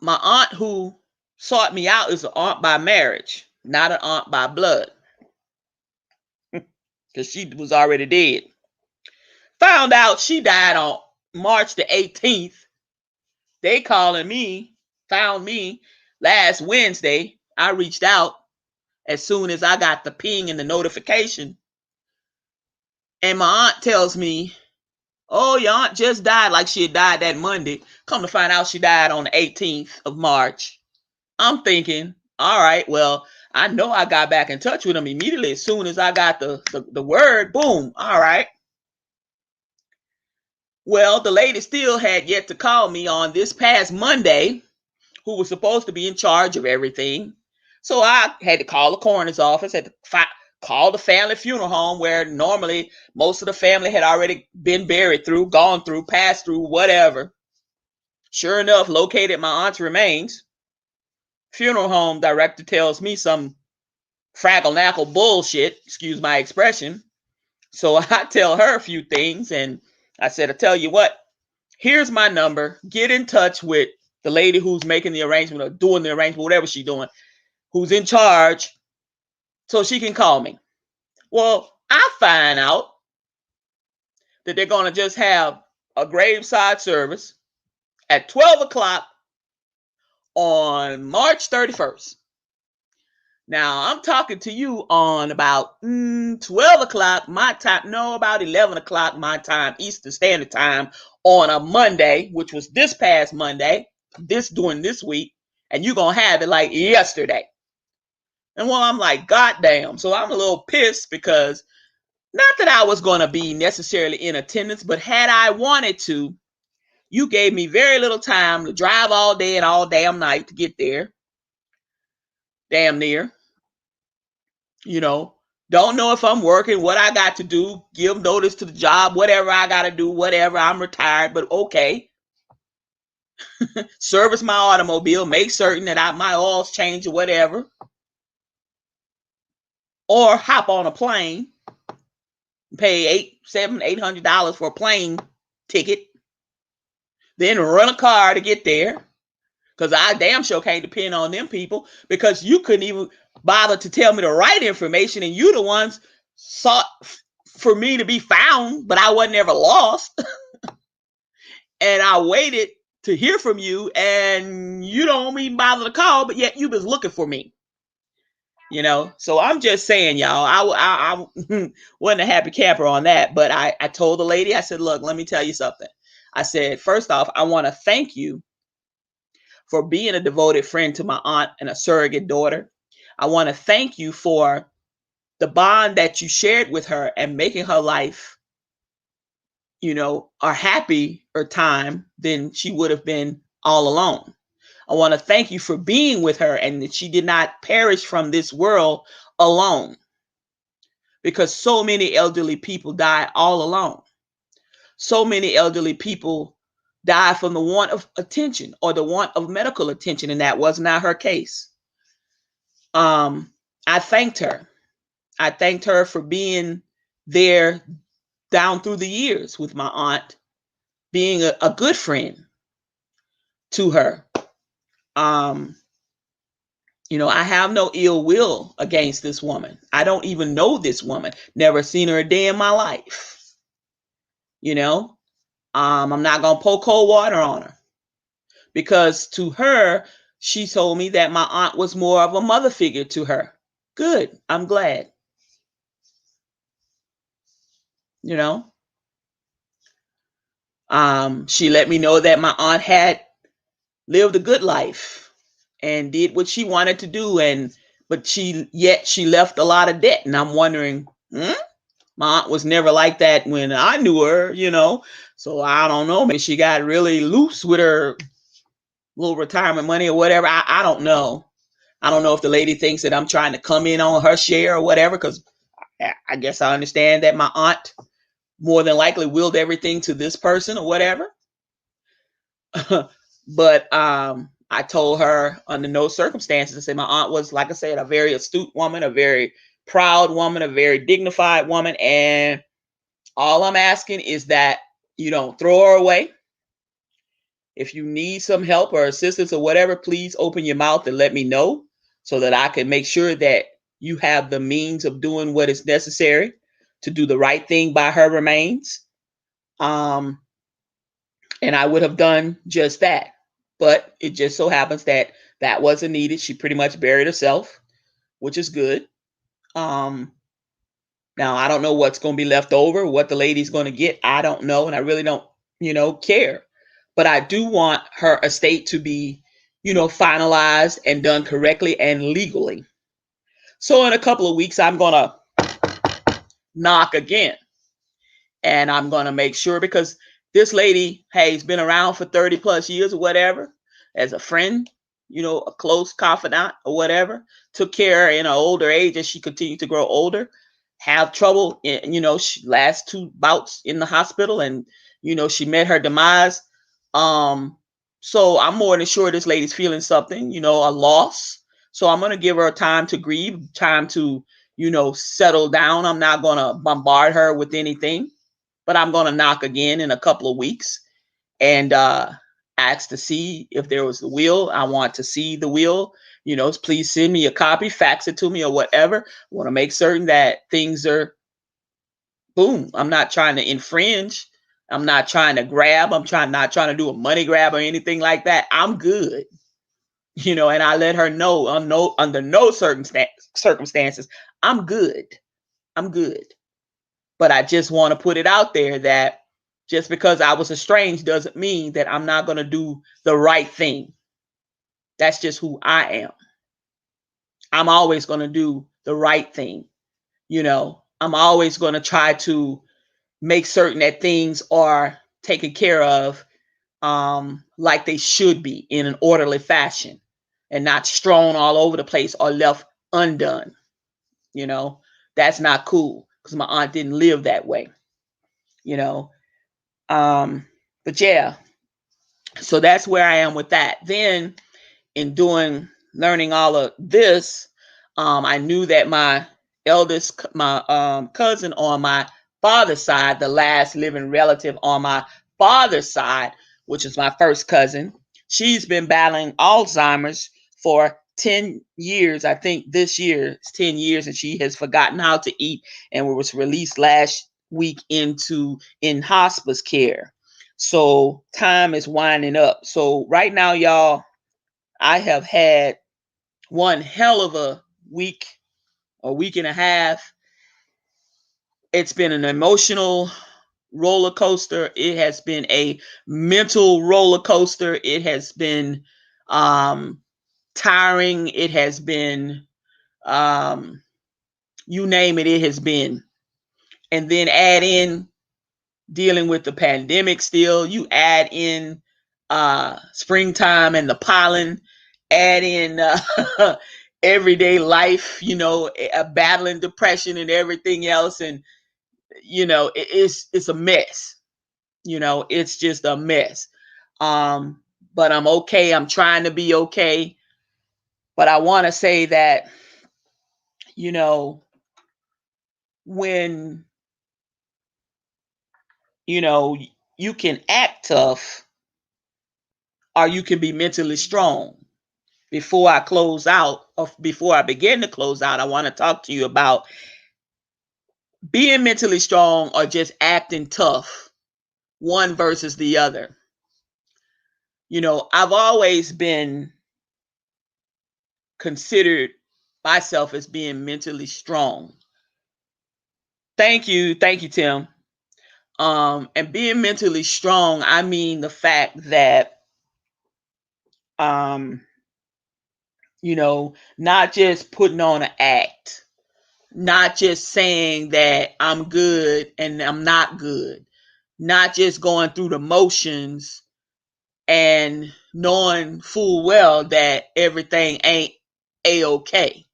My aunt who sought me out is an aunt by marriage, not an aunt by blood, because she was already dead. Found out she died on March the 18th. They calling me, found me last Wednesday. I reached out as soon as I got the ping and the notification. And my aunt tells me, oh, your aunt just died, like she had died that Monday. Come to find out she died on the 18th of March. I'm thinking, all right, well, I know I got back in touch with them immediately as soon as I got the word. Boom. All right. Well, the lady still had yet to call me on this past Monday, who was supposed to be in charge of everything. So I had to call the coroner's office, had to call the family funeral home where normally most of the family had already been buried through, gone through, passed through, whatever. Sure enough, located my aunt's remains. Funeral home director tells me some fraggle-knackle bullshit, excuse my expression. So I tell her a few things, and I said, I tell you what, here's my number. Get in touch with the lady who's making the arrangement or doing the arrangement, whatever she's doing, who's in charge, so she can call me. Well, I find out that they're going to just have a graveside service at 12 o'clock on March 31st. Now, I'm talking to you on about 12 o'clock my time. No, about 11 o'clock my time, Eastern Standard Time, on a Monday, which was this past Monday, during this week, and you're going to have it like yesterday. And well, I'm like, God damn. So I'm a little pissed because Not that I was going to be necessarily in attendance, but had I wanted to, you gave me very little time to drive all day and all damn night to get there. Damn near. You know, don't know if I'm working, what I got to do, give notice to the job, whatever I got to do, whatever. I'm retired, but okay. Service my automobile, make certain that my oil's changed or whatever. Or hop on a plane, pay $800 for a plane ticket, then run a car to get there. Because I damn sure can't depend on them people, because you couldn't even bother to tell me the right information, and you the ones sought for me to be found, but I wasn't ever lost. And I waited to hear from you, and you don't even bother to call, but yet you was looking for me. So I'm just saying, y'all, I wasn't a happy camper on that, but I told the lady, I said, look, let me tell you something. I said, first off, I want to thank you for being a devoted friend to my aunt and a surrogate daughter. I want to thank you for the bond that you shared with her and making her life, a happier time than she would have been all alone. I want to thank you for being with her and that she did not perish from this world alone, because so many elderly people die all alone. So many elderly people die from the want of attention or the want of medical attention, and that was not her case. I thanked her. I thanked her for being there down through the years with my aunt, being a good friend to her. I have no ill will against this woman. I don't even know this woman. Never seen her a day in my life. I'm not going to pour cold water on her, because to her, she told me that my aunt was more of a mother figure to her. Good. I'm glad. She let me know that my aunt had lived a good life and did what she wanted to do, but she left a lot of debt, and I'm wondering, my aunt was never like that when I knew her, so I don't know, maybe she got really loose with her little retirement money or whatever. I don't know. I don't know if the lady thinks that I'm trying to come in on her share or whatever, because I guess I understand that my aunt more than likely willed everything to this person or whatever. But I told her under no circumstances. I said my aunt was, like I said, a very astute woman, a very proud woman, a very dignified woman. And all I'm asking is that you don't throw her away. If you need some help or assistance or whatever, please open your mouth and let me know, so that I can make sure that you have the means of doing what is necessary to do the right thing by her remains. And I would have done just that. But it just so happens that wasn't needed. She pretty much buried herself, which is good. Now, I don't know what's going to be left over, what the lady's going to get. I don't know. And I really don't, care. But I do want her estate to be, finalized and done correctly and legally. So in a couple of weeks, I'm going to knock again. And I'm going to make sure, because this lady has been around for 30 plus years or whatever, as a friend, a close confidant or whatever, took care in her older age as she continued to grow older, have trouble, she last 2 bouts in the hospital, and, she met her demise. So I'm more than sure this lady's feeling something, a loss. So I'm going to give her time to grieve, time to, settle down. I'm not going to bombard her with anything, but I'm going to knock again in a couple of weeks and ask to see if there was the will. I want to see the will. Please send me a copy, fax it to me or whatever. I want to make certain that things are boom. I'm not trying to infringe. I'm not trying to grab. Not trying to do a money grab or anything like that. I'm good. And I let her know under no circumstances, I'm good. I'm good. But I just want to put it out there that just because I was estranged doesn't mean that I'm not going to do the right thing. That's just who I am. I'm always going to do the right thing. I'm always going to try to make certain that things are taken care of like they should be in an orderly fashion and not strewn all over the place or left undone. You know, that's not cool because my aunt didn't live that way, you know. But yeah, so that's where I am with that. Then in learning all of this, I knew that my cousin on my father's side, the last living relative on my father's side, which is my first cousin, she's been battling Alzheimer's for 10 years. I think this year it's 10 years, and she has forgotten how to eat and was released last week in hospice care. So time is winding up. So right now, y'all, I have had one hell of a week and a half. It's been an emotional roller coaster. It has been a mental roller coaster. It has been tiring. It has been, you name it, it has been. And then add in dealing with the pandemic still. You add in springtime and the pollen, add in everyday life, battling depression and everything else. And, it's a mess. It's just a mess. But I'm okay. I'm trying to be okay. But I want to say that, when, you can act tough or you can be mentally strong. Before I close out, or before I begin to close out, I want to talk to you about being mentally strong or just acting tough, one versus the other. I've always been considered myself as being mentally strong. Thank you, Tim. And being mentally strong, I mean the fact that, not just putting on an act, not just saying that I'm good and I'm not good, not just going through the motions and knowing full well that everything ain't a-okay.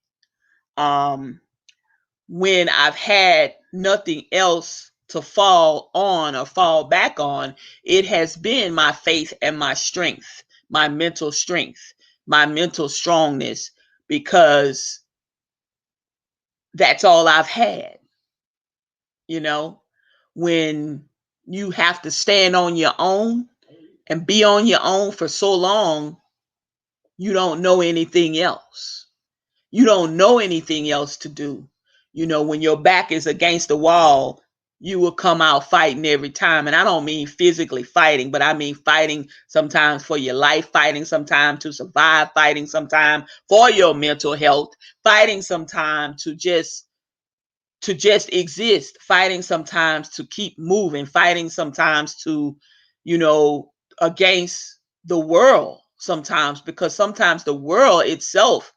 When I've had nothing else to fall on or fall back on, it has been my faith and my strength, my mental strength, my mental strongness, because that's all I've had. When you have to stand on your own and be on your own for so long, you don't know anything else. You don't know anything else to do. When your back is against the wall, you will come out fighting every time. And I don't mean physically fighting, but I mean fighting sometimes for your life, fighting sometimes to survive, fighting sometimes for your mental health, fighting sometimes to just exist, fighting sometimes to keep moving, fighting sometimes to, against the world sometimes, because sometimes the world itself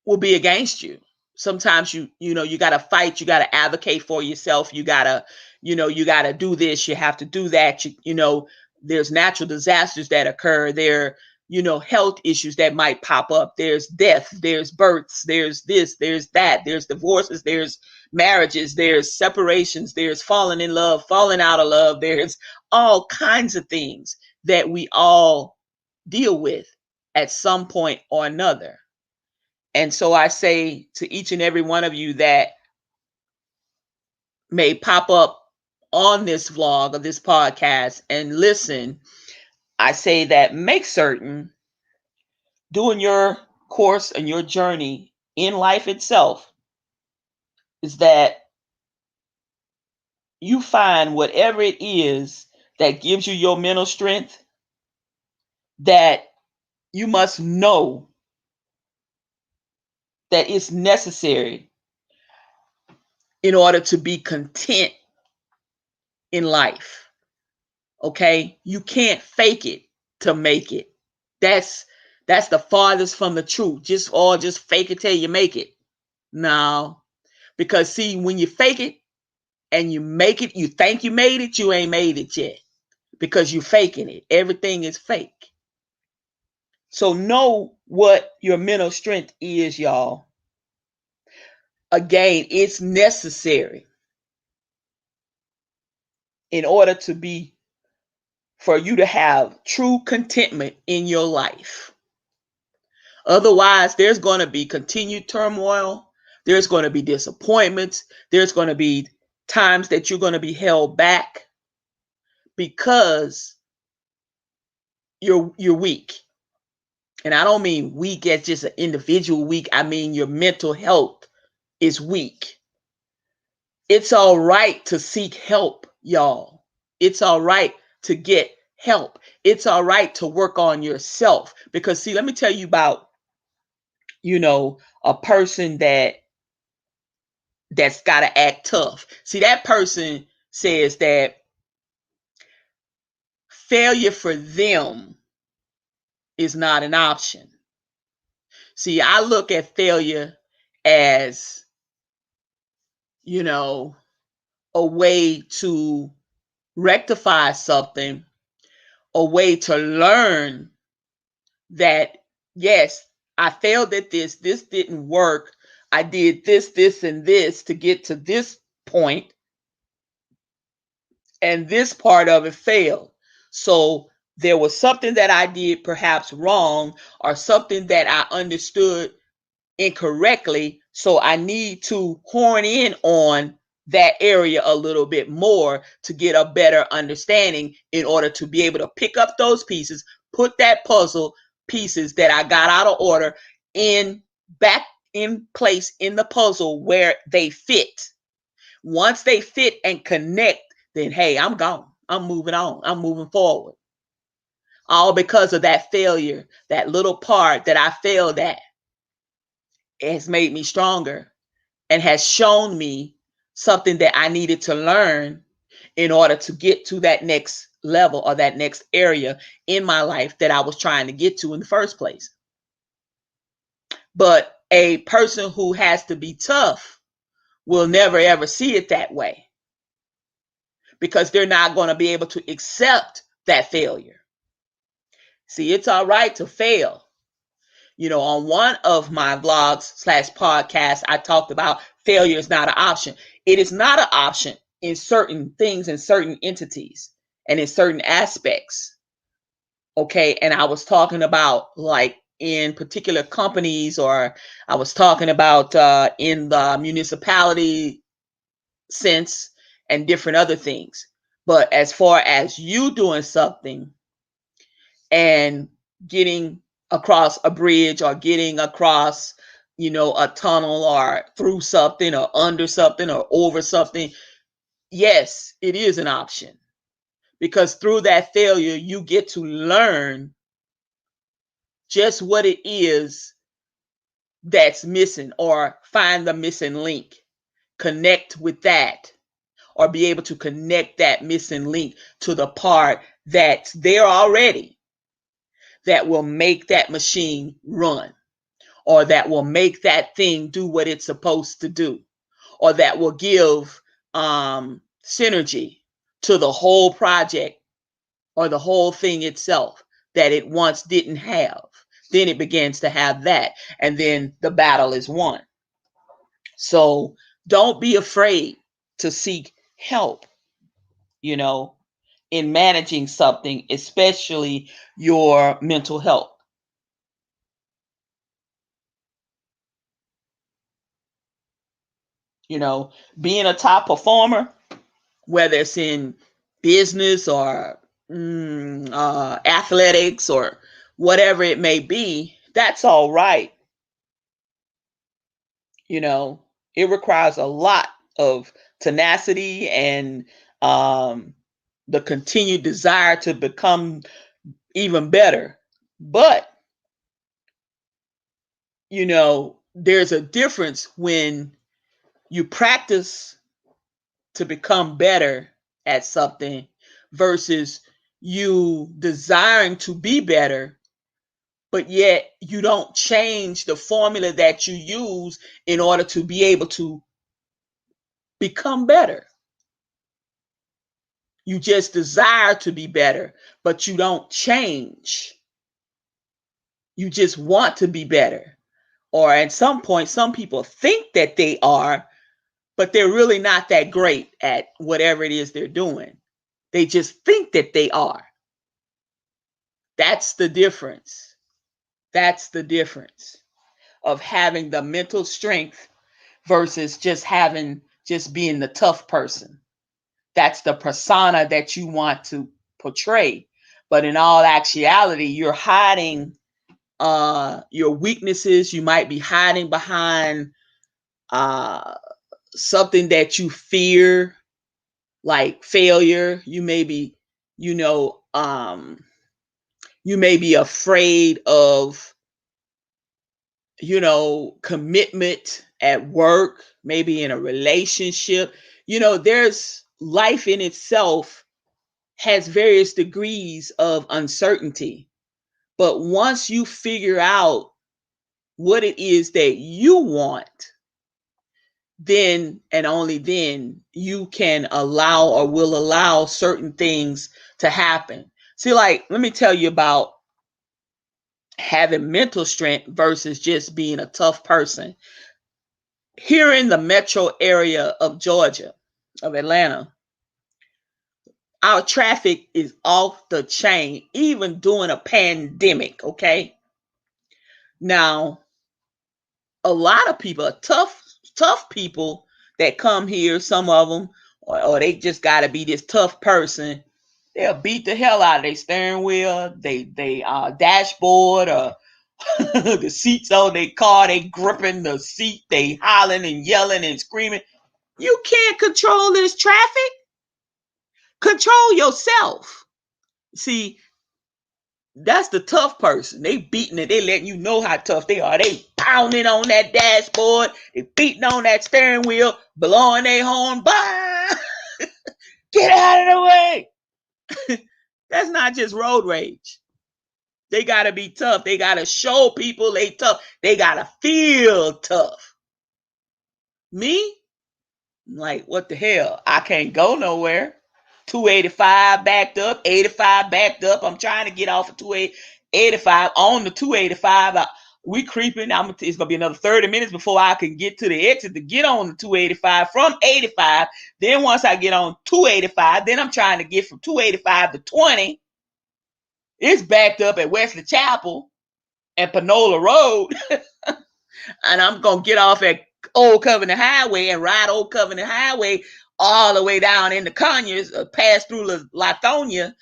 will be against you. Sometimes you got to fight, you got to advocate for yourself, you got to, you got to do this, you have to do that. There's natural disasters that occur. There, health issues that might pop up. There's death, there's births, there's this, there's that, there's divorces, there's marriages, there's separations, there's falling in love, falling out of love. There's all kinds of things that we all deal with at some point or another. And so I say to each and every one of you that may pop up on this vlog or this podcast and listen, I say that make certain doing your course and your journey in life itself is that you find whatever it is that gives you your mental strength, that you must know that it's necessary in order to be content in life. Okay? You can't fake it to make it. That's the farthest from the truth. Just fake it till you make it. No. Because see, when you fake it and you make it, you think you made it, you ain't made it yet. Because you're faking it. Everything is fake. So know what your mental strength is, y'all. Again, it's necessary in order to be, for you to have true contentment in your life. Otherwise, there's going to be continued turmoil. There's going to be disappointments. There's going to be times that you're going to be held back because you're weak. And I don't mean weak as just an individual weak. I mean your mental health is weak. It's all right to seek help, y'all. It's all right to get help. It's all right to work on yourself. Because see, let me tell you about, a person that's got to act tough. See, that person says that failure for them is not an option. See, I look at failure as, a way to rectify something, a way to learn that, yes, I failed at this didn't work. I did this, and this to get to this point, and this part of it failed. So there was something that I did perhaps wrong, or something that I understood incorrectly. So I need to hone in on that area a little bit more to get a better understanding in order to be able to pick up those pieces, put that puzzle pieces that I got out of order back in place in the puzzle where they fit. Once they fit and connect, then hey, I'm gone. I'm moving on. I'm moving forward. All because of that failure, that little part that I failed at. It has made me stronger and has shown me something that I needed to learn in order to get to that next level or that next area in my life that I was trying to get to in the first place. But a person who has to be tough will never ever see it that way, because they're not going to be able to accept that failure. See, it's all right to fail. On one of my vlogs/podcasts, I talked about failure is not an option. It is not an option in certain things, in certain entities, and in certain aspects. Okay. And I was talking about like in particular companies, or I was talking about in the municipality sense and different other things. But as far as you doing something and getting across a bridge, or getting across, a tunnel, or through something, or under something, or over something, yes, it is an option, because through that failure, you get to learn just what it is that's missing, or find the missing link, connect with that, or be able to connect that missing link to the part that's there already, that will make that machine run, or that will make that thing do what it's supposed to do, or that will give synergy to the whole project or the whole thing itself that it once didn't have. Then it begins to have that, and then the battle is won. So don't be afraid to seek help, in managing something, especially your mental health. Being a top performer, whether it's in business or athletics or whatever it may be, that's all right. It requires a lot of tenacity and the continued desire to become even better. But, there's a difference when you practice to become better at something versus you desiring to be better, but yet you don't change the formula that you use in order to be able to become better. You just desire to be better, but you don't change. You just want to be better. Or at some point, some people think that they are, but they're really not that great at whatever it is they're doing. They just think that they are. That's the difference. That's the difference of having the mental strength versus just being the tough person. That's the persona that you want to portray. But in all actuality, you're hiding your weaknesses. You might be hiding behind uh, something that you fear, like failure. You may be, you know, you may be afraid of, commitment at work, maybe in a relationship. There's life in itself has various degrees of uncertainty. But once you figure out what it is that you want, then and only then you can allow or will allow certain things to happen. See, like, let me tell you about having mental strength versus just being a tough person. Here in the metro area of Georgia, of Atlanta, our traffic is off the chain, even during a pandemic, okay? Now, a lot of people are tough people that come here, some of them, or they just got to be this tough person. They'll beat the hell out of their steering wheel, they dashboard, or the seats on their car. They gripping the seat, they hollering and yelling and screaming. You can't control this traffic. Control yourself. See, that's the tough person. They beating it. They letting you know how tough they are. They pounding on that dashboard. They beating on that steering wheel, blowing their horn. Bah! Get out of the way. That's not just road rage. They got to be tough. They got to show people they tough. They got to feel tough. Me? Like, what the hell? I can't go nowhere. 285 backed up, 85 backed up. I'm trying to get off of 285 on the 285. We creeping. It's gonna be another 30 minutes before I can get to the exit to get on the 285 from 85. Then once I get on 285, then I'm trying to get from 285 to 20. It's backed up at Wesley Chapel and Panola Road, and I'm gonna get off at Old Covenant Highway and ride Old Covenant Highway all the way down into Conyers, pass through Lithonia.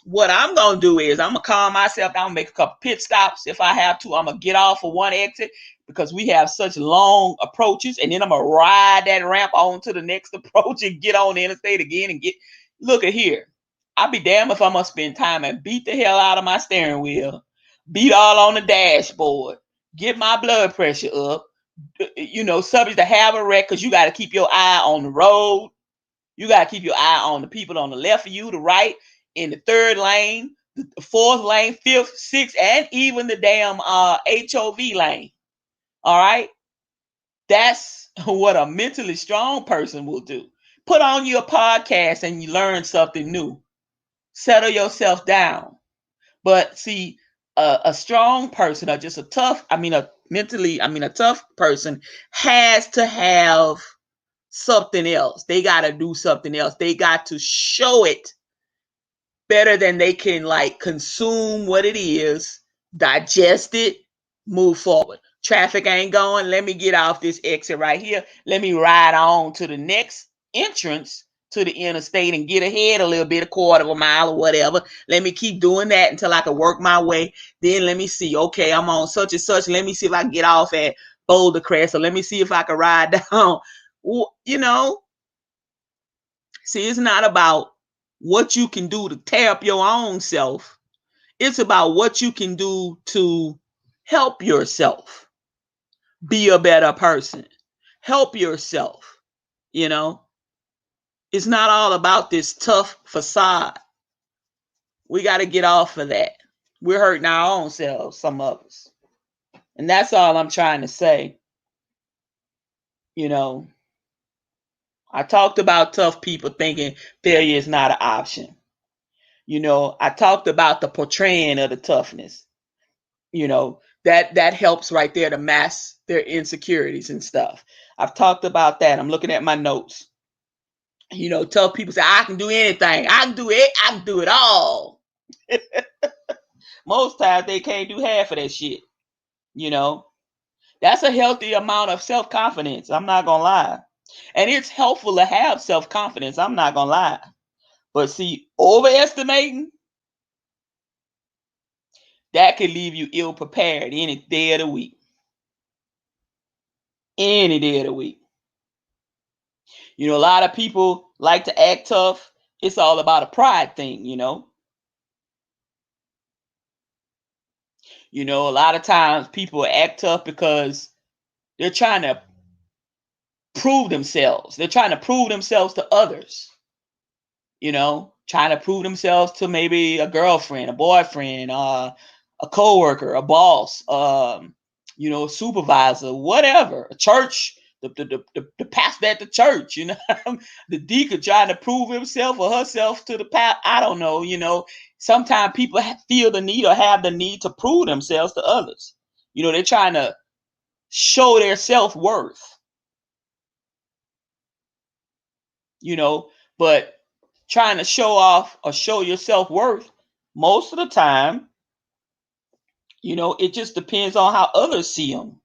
What I'm gonna do is I'm gonna calm myself down, make a couple pit stops if I have to. I'm gonna get off of one exit because we have such long approaches, and then I'm gonna ride that ramp on to the next approach and get on the interstate again and get. Look at here. I'll be damned if I'm gonna spend time and beat the hell out of my steering wheel, beat all on the dashboard, get my blood pressure up, subject to have a wreck, because you got to keep your eye on the road. You got to keep your eye on the people on the left of you, the right, in the third lane, the fourth lane, fifth, sixth, and even the damn HOV lane. All right? That's what a mentally strong person will do. Put on your podcast and you learn something new. Settle yourself down. But see, a strong person, or just a tough, a tough person has to have something else. They got to do something else. They got to show it better than they can, like, consume what it is, digest it, move forward. Traffic ain't going. Let me get off this exit right here. Let me ride on to the next entrance to the interstate and get ahead a little bit, a quarter of a mile or whatever. Let me keep doing that until I can work my way. Then let me see, okay, I'm on such and such. Let me see if I can get off at Boulder Crest, or let me see if I can ride down. See, it's not about what you can do to tear up your own self. It's about what you can do to help yourself be a better person. Help yourself. It's not all about this tough facade. We got to get off of that. We're hurting our own selves, some of us. And that's all I'm trying to say. I talked about tough people thinking failure is not an option. I talked about the portraying of the toughness. That helps right there to mask their insecurities and stuff. I've talked about that. I'm looking at my notes. Tough people say, I can do anything. I can do it. I can do it all. Most times they can't do half of that shit. That's a healthy amount of self-confidence. I'm not going to lie. And it's helpful to have self-confidence. I'm not going to lie. But see, overestimating, that could leave you ill prepared any day of the week. Any day of the week. A lot of people like to act tough. It's all about a pride thing. A lot of times people act tough because they're trying to prove themselves. They're trying to prove themselves to others. Trying to prove themselves to maybe a girlfriend, a boyfriend, a coworker, a boss, a supervisor, whatever, a church, the pastor at the church, the deacon trying to prove himself or herself to the pastor. I don't know. Sometimes people feel the need or have the need to prove themselves to others. They're trying to show their self-worth. But trying to show off or show your self-worth, most of the time, it just depends on how others see them.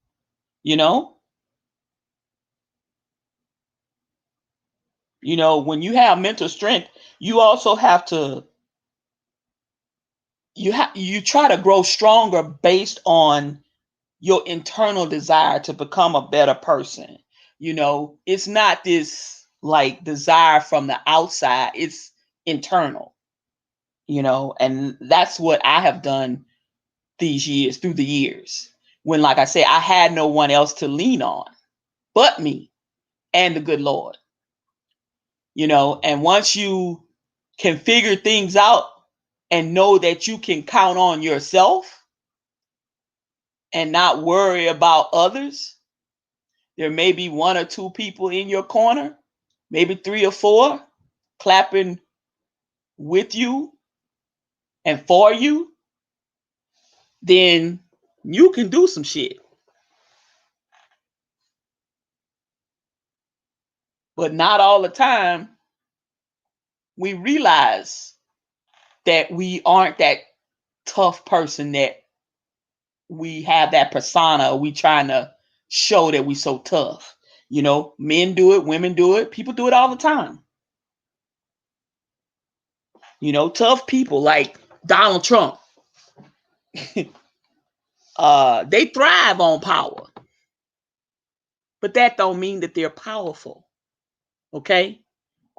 When you have mental strength, you also have to you try to grow stronger based on your internal desire to become a better person. It's not this like desire from the outside, it's internal. And that's what I have done through the years, when, like I said, I had no one else to lean on but me and the good Lord. And once you can figure things out and know that you can count on yourself and not worry about others, there may be one or two people in your corner, maybe 3 or 4, clapping with you and for you, then you can do some shit. But not all the time we realize that we aren't that tough person, that we have that persona. We trying to show that we so tough. Men do it, women do it, people do it all the time. Tough people like Donald Trump, they thrive on power. But that don't mean that they're powerful. Okay?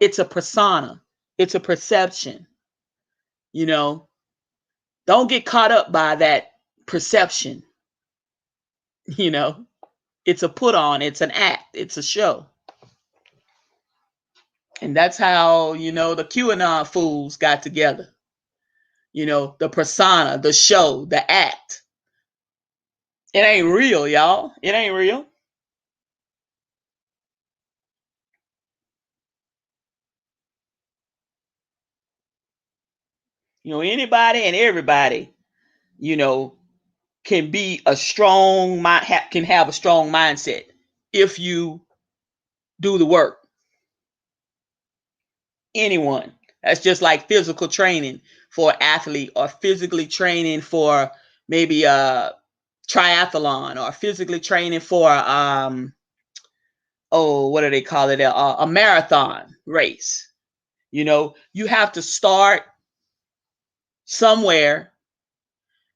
It's a persona. It's a perception. Don't get caught up by that perception. It's a put on, it's an act, it's a show. And that's how, the QAnon fools got together. The persona, the show, the act. It ain't real, y'all. It ain't real. Anybody and everybody, can be a strong mind, can have a strong mindset if you do the work. Anyone. That's just like physical training for an athlete, or physically training for maybe a triathlon, or physically training for what do they call it? A marathon race. You have to start somewhere,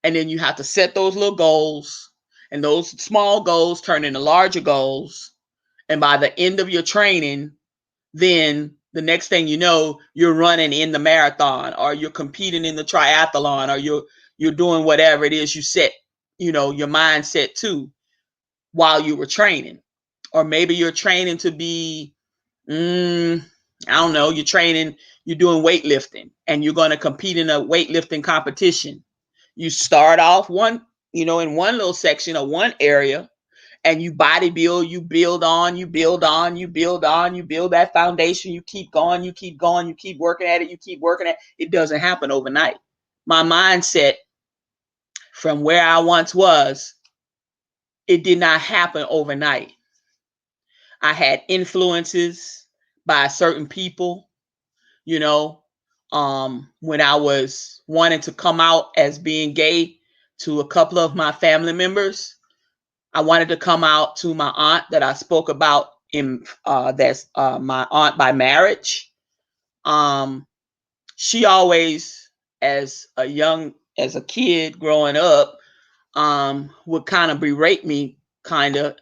and then you have to set those little goals, and those small goals turn into larger goals. And by the end of your training, then the next thing you know, you're running in the marathon, or you're competing in the triathlon, or you're doing whatever it is you set, your mindset to while you were training. Or maybe you're training to be, I don't know, you're doing weightlifting, and you're going to compete in a weightlifting competition. You start off in one little section or one area, and you bodybuild, you build on, you build on, you build on, you build that foundation, you keep going, you keep going, you keep working at it, you keep working at it. It doesn't happen overnight. My mindset from where I once was, it did not happen overnight. I had influences by certain people, you know, when I was wanting to come out as being gay to a couple of my family members. I wanted to come out to my aunt that I spoke about in that's my aunt by marriage. Um, she always, as a kid growing up, would kind of berate me, kind of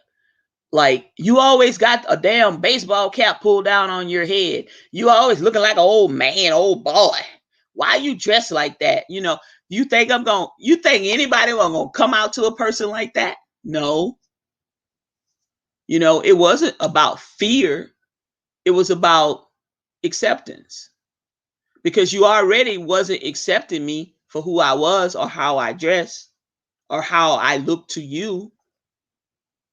like, you always got a damn baseball cap pulled down on your head. You always looking like an old man, old boy. Why you dressed like that? You think you think anybody gonna come out to a person like that? No. It wasn't about fear. It was about acceptance, because you already wasn't accepting me for who I was or how I dressed or how I looked to you,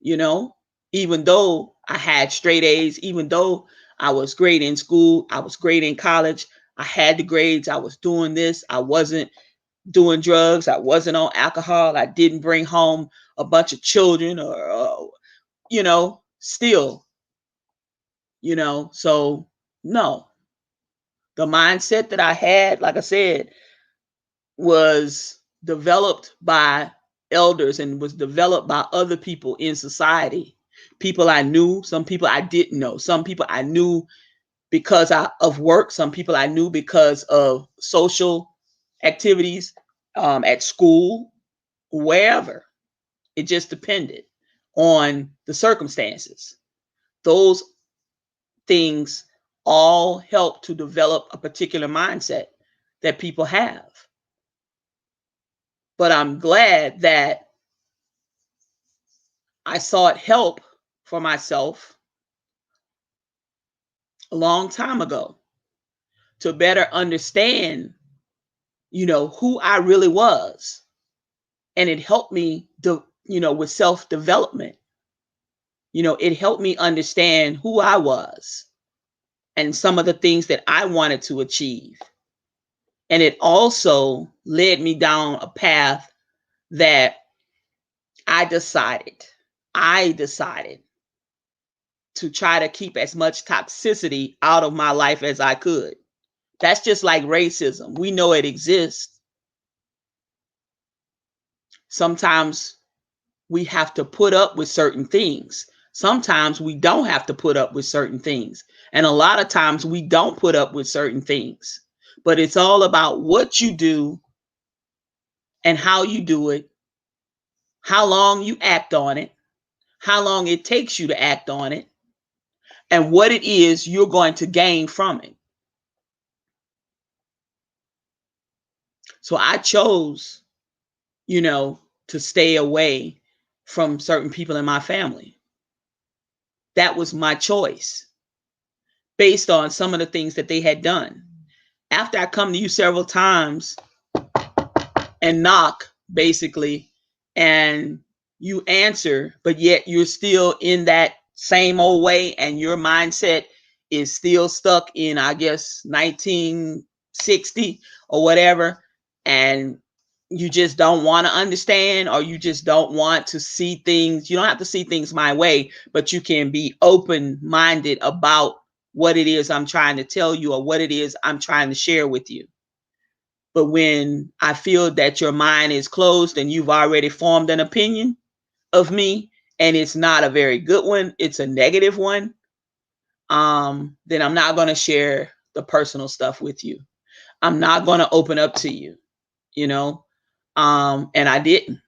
you know, even though I had straight A's, even though I was great in school, I was great in college, I had the grades, I was doing this, I wasn't doing drugs, I wasn't on alcohol, I didn't bring home a bunch of children or, still, so no. The mindset that I had, like I said, was developed by elders and was developed by other people in society. People I knew, some people I didn't know, some people I knew because of work, some people I knew because of social activities, at school, wherever. It just depended on the circumstances. Those things all help to develop a particular mindset that people have. But I'm glad that I sought help for myself a long time ago to better understand, who I really was. And it helped me with self-development. It helped me understand who I was and some of the things that I wanted to achieve. And it also led me down a path that I decided to try to keep as much toxicity out of my life as I could. That's just like racism. We know it exists. Sometimes we have to put up with certain things. Sometimes we don't have to put up with certain things. And a lot of times we don't put up with certain things. But it's all about what you do and how you do it, how long you act on it, how long it takes you to act on it, and what it is you're going to gain from it. So I chose, to stay away from certain people in my family. That was my choice based on some of the things that they had done. After I come to you several times and knock, basically, and you answer, but yet you're still in that same old way and your mindset is still stuck in, I guess, 1960 or whatever, and you just don't want to understand, or you just don't want to see things. You don't have to see things my way, but you can be open-minded about what it is I'm trying to tell you or what it is I'm trying to share with you. But when I feel that your mind is closed and you've already formed an opinion of me, and it's not a very good one, it's a negative one, then I'm not going to share the personal stuff with you. I'm not going to open up to you, and I didn't,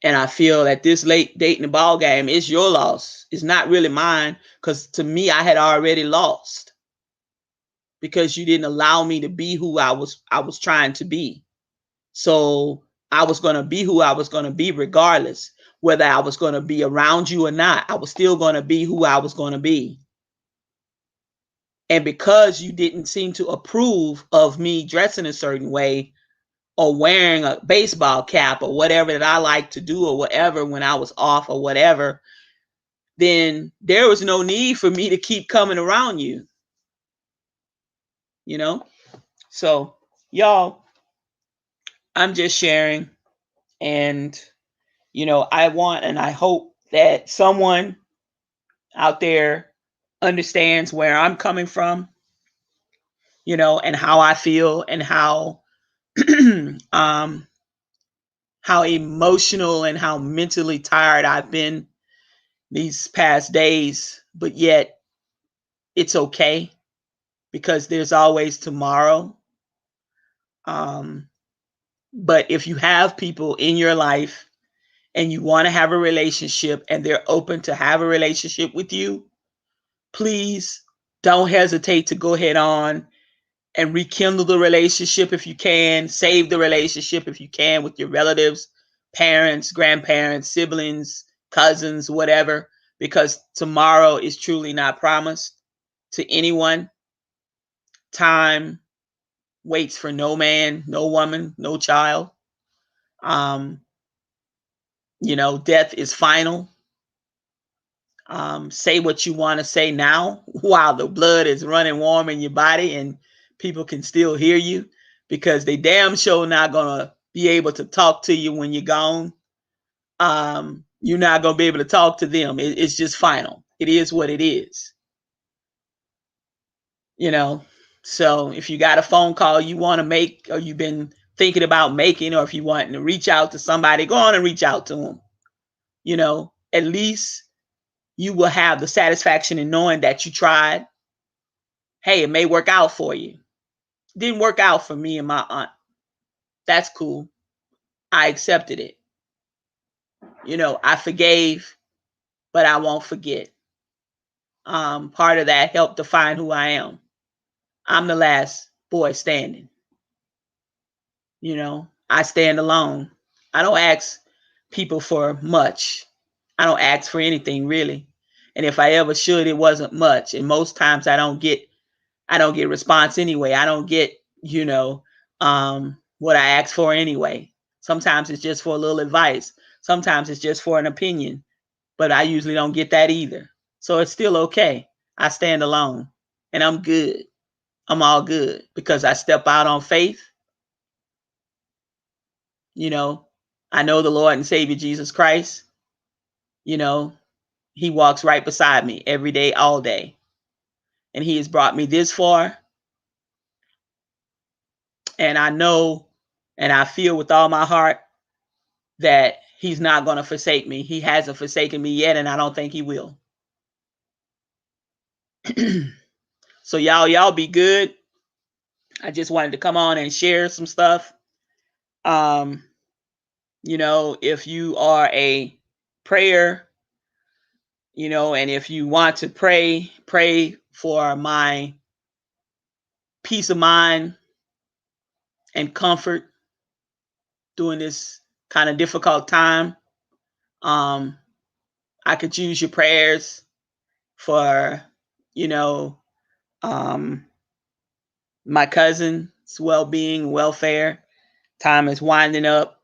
and I feel that this late date in the ball game is your loss. It's not really mine, because to me, I had already lost because you didn't allow me to be who I was trying to be. So I was going to be who I was going to be regardless, whether I was going to be around you or not. I was still going to be who I was going to be. And because you didn't seem to approve of me dressing a certain way or wearing a baseball cap or whatever that I like to do or whatever when I was off or whatever, then there was no need for me to keep coming around you, you know? So, y'all, I'm just sharing. And, I want and I hope that someone out there understands where I'm coming from, and how I feel and um, how emotional and how mentally tired I've been these past days. But yet, it's okay because there's always tomorrow. Um, but if you have people in your life and you want to have a relationship and they're open to have a relationship with you, please don't hesitate to go ahead on and rekindle the relationship if you can, save the relationship if you can with your relatives, parents, grandparents, siblings, cousins, whatever, because tomorrow is truly not promised to anyone. Time waits for no man, no woman, no child. Um, Death is final. Say what you want to say now while the blood is running warm in your body and people can still hear you, because they damn sure not gonna be able to talk to you when you're gone. You're not gonna be able to talk to them. It's just final. It is what it is. you know so if you got a phone call you want to make, or you've been thinking about making, or if you want to reach out to somebody, go on and reach out to them. At least you will have the satisfaction in knowing that you tried. Hey, it may work out for you. Didn't work out for me and my aunt. That's cool. I accepted it. I forgave, but I won't forget. Part of that helped define who I am. I'm the last boy standing. I stand alone. I don't ask people for much. I don't ask for anything really. And if I ever should, it wasn't much. And most times I don't get response anyway. I don't get, what I ask for anyway. Sometimes it's just for a little advice. Sometimes it's just for an opinion, but I usually don't get that either. So it's still okay. I stand alone and I'm good. I'm all good because I step out on faith. You know, I know the Lord and Savior Jesus Christ. You know, He walks right beside me every day, all day. And He has brought me this far. And I know and I feel with all my heart that He's not going to forsake me. He hasn't forsaken me yet, and I don't think He will. So y'all be good. I just wanted to come on and share some stuff. If you are a prayer, and if you want to pray for my peace of mind and comfort during this kind of difficult time. I could use your prayers for, you know, um, my cousin's well-being, welfare. Time is winding up.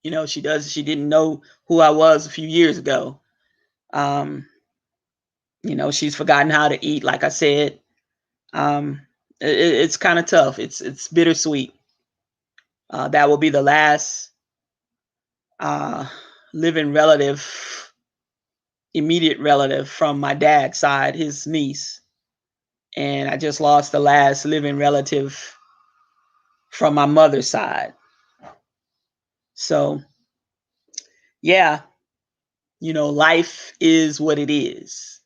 She didn't know who I was a few years ago. She's forgotten how to eat, like I said. It's kind of tough. It's bittersweet. That will be the last living relative, immediate relative from my dad's side, his niece. And I just lost the last living relative from my mother's side. So, yeah, life is what it is.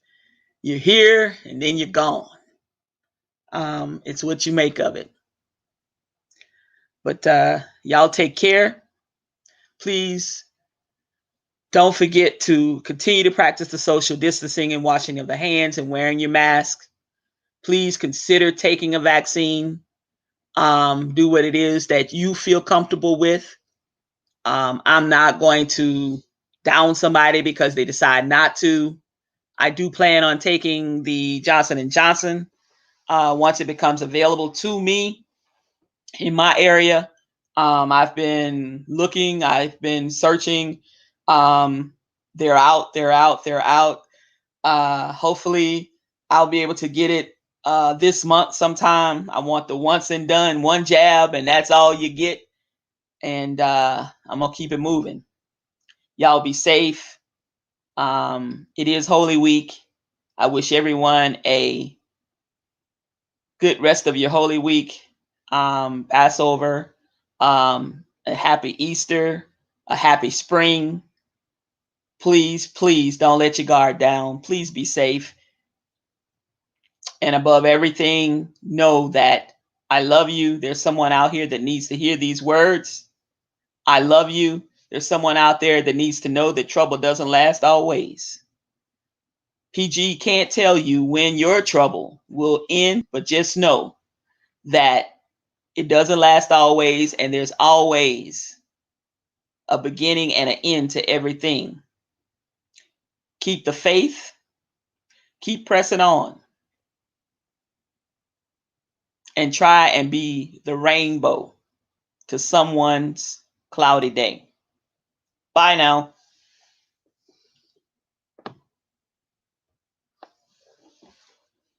You're here and then you're gone. It's what you make of it. But y'all take care. Please don't forget to continue to practice the social distancing and washing of the hands and wearing your mask. Please consider taking a vaccine. Do what it is that you feel comfortable with. I'm not going to down somebody because they decide not to. I do plan on taking the Johnson & Johnson once it becomes available to me. in my area. I've been looking, I've been searching. Um, they're out, they're out, they're out. Hopefully, I'll be able to get it this month sometime. I want the once and done, one jab, and that's all you get. And I'm gonna keep it moving. Y'all be safe. It is Holy Week. I wish everyone a good rest of your Holy Week, Passover, a happy Easter, a happy spring. Please, please don't let your guard down. Please be safe. And above everything, know that I love you. There's someone out here that needs to hear these words. I love you. There's someone out there that needs to know that trouble doesn't last always. PG can't tell you when your trouble will end, but just know that it doesn't last always, and there's always a beginning and an end to everything. Keep the faith, keep pressing on, and try and be the rainbow to someone's cloudy day. Bye now.